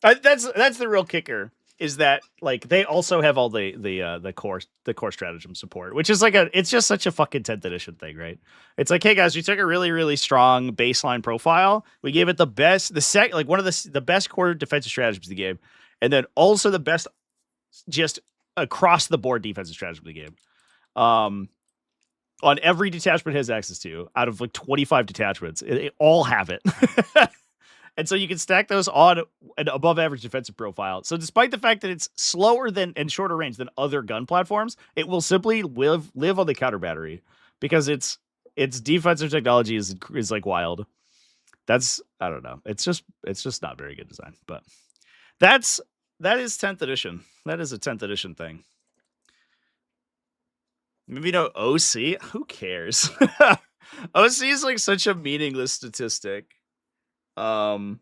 That's the real kicker, is that like they also have all the core stratagem support, which is like it's just such a fucking 10th edition thing, right? It's like, hey guys, we took a really, really strong baseline profile, we gave it the best, one of the best core defensive stratagems of the game, and then also the best just across the board defensive stratagem of the game. On every detachment has access to, out of like 25 detachments, they all have it. And so you can stack those on an above average defensive profile. So despite the fact that it's slower and shorter range than other gun platforms, it will simply live on the counter battery because its defensive technology is like wild. That's, I don't know. It's just not very good design, but that is 10th edition. That is a 10th edition thing. Maybe no OC. Who cares? OC is like such a meaningless statistic. In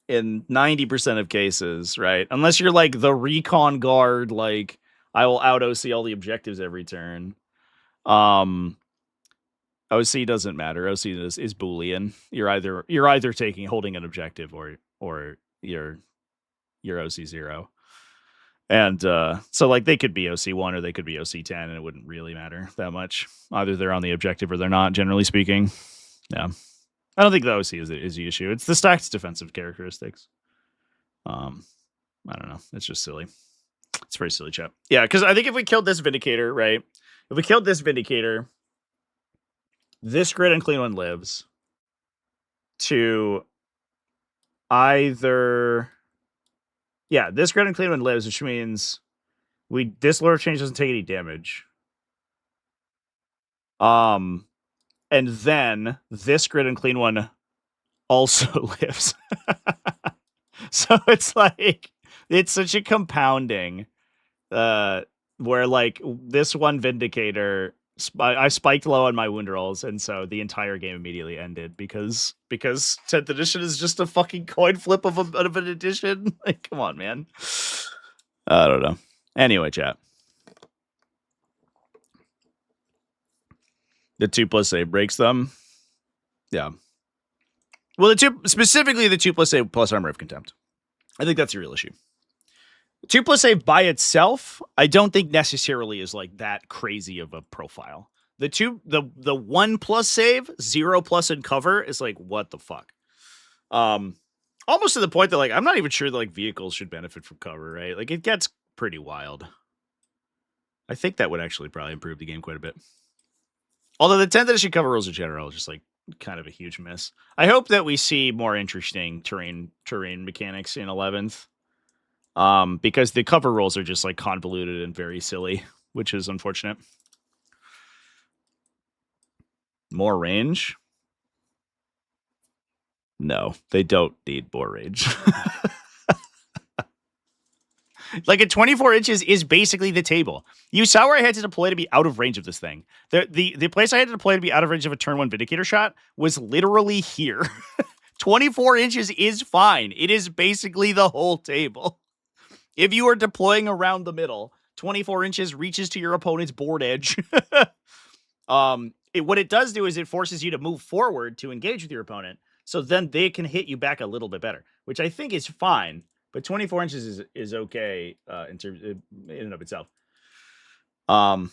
90% of cases, right? Unless you're like the recon guard, like I will out OC all the objectives every turn. OC doesn't matter. OC is Boolean. You're either holding an objective or you're OC 0. And so like they could be OC1 or they could be OC10, and it wouldn't really matter that much. Either they're on the objective or they're not, generally speaking. Yeah. I don't think the OC is the issue. It's the stacked defensive characteristics. I don't know. It's just silly. It's very silly, chat. Yeah, because I think if we killed this Vindicator, right? If we killed this Vindicator, this Grid and Clean One lives to either... Yeah, this Grid and Clean One lives, which means this Lord of Change doesn't take any damage. And then this Grid and Clean One also lives. So it's like, it's such a compounding, where like this one Vindicator, I spiked low on my wound rolls, and so the entire game immediately ended because 10th edition is just a fucking coin flip of an edition. Like, come on, man. I don't know. Anyway, chat. The 2+A breaks them. Yeah. Well, specifically the 2+A plus Armor of Contempt. I think that's a real issue. 2+A by itself, I don't think necessarily is like that crazy of a profile. The 1+ save, 0+ in cover is like, what the fuck? Almost to the point that like I'm not even sure that like vehicles should benefit from cover, right? Like it gets pretty wild. I think that would actually probably improve the game quite a bit. Although the 10th edition cover rules in general is just like kind of a huge miss. I hope that we see more interesting terrain mechanics in 11th. Because the cover rules are just like convoluted and very silly, which is unfortunate. More range? No, they don't need more range. Like, at 24 inches is basically the table. You saw where I had to deploy to be out of range of this thing. The place I had to deploy to be out of range of a turn 1 Vindicator shot was literally here. 24 inches is fine. It is basically the whole table. If you are deploying around the middle, 24 inches reaches to your opponent's board edge. What it does do is it forces you to move forward to engage with your opponent, so then they can hit you back a little bit better, which I think is fine. But 24 inches is okay in and of itself. I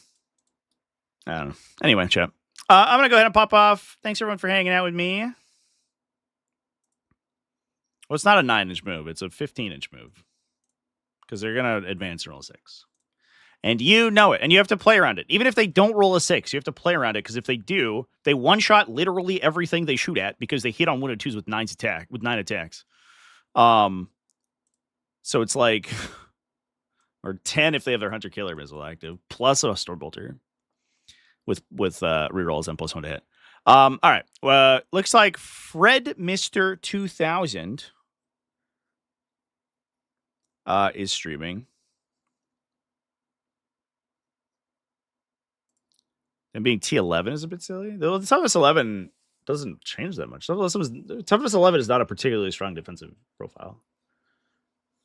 don't know. Anyway, chat. I'm gonna go ahead and pop off. Thanks everyone for hanging out with me. Well, it's not a 9-inch move; it's a 15-inch move because they're gonna advance and roll a 6, and you know it, and you have to play around it. Even if they don't roll a 6, you have to play around it because if they do, they one-shot literally everything they shoot at because they hit on 1 and 2s with 9 attacks. So it's like, or 10 if they have their Hunter Killer missile active, plus a Stormbolter with rerolls and +1 to hit. All right. Looks like Fred Mr. 2000 is streaming. And being T11 is a bit silly. The Thomas 11 doesn't change that much. Toughness 11 is not a particularly strong defensive profile.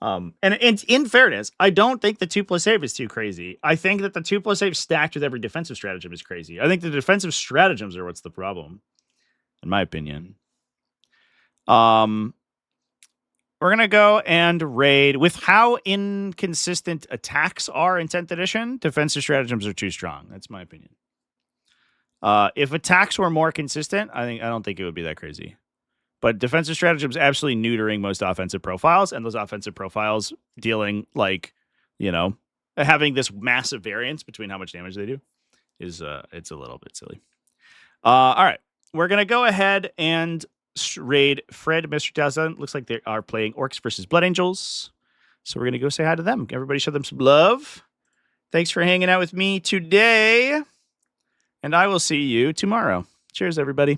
And in fairness, I don't think the 2+ save is too crazy. I think that the 2+ save stacked with every defensive stratagem is crazy. I think the defensive stratagems are what's the problem, in my opinion. We're gonna go and raid with how inconsistent attacks are in 10th edition. Defensive stratagems are too strong. That's my opinion. If attacks were more consistent, I don't think it would be that crazy. But defensive stratagems absolutely neutering most offensive profiles, and those offensive profiles dealing having this massive variance between how much damage they do is it's a little bit silly. All right, we're gonna go ahead and raid Fred, Mr. Dazan. Looks like they are playing Orcs versus Blood Angels, so we're gonna go say hi to them. Everybody, show them some love. Thanks for hanging out with me today, and I will see you tomorrow. Cheers, everybody.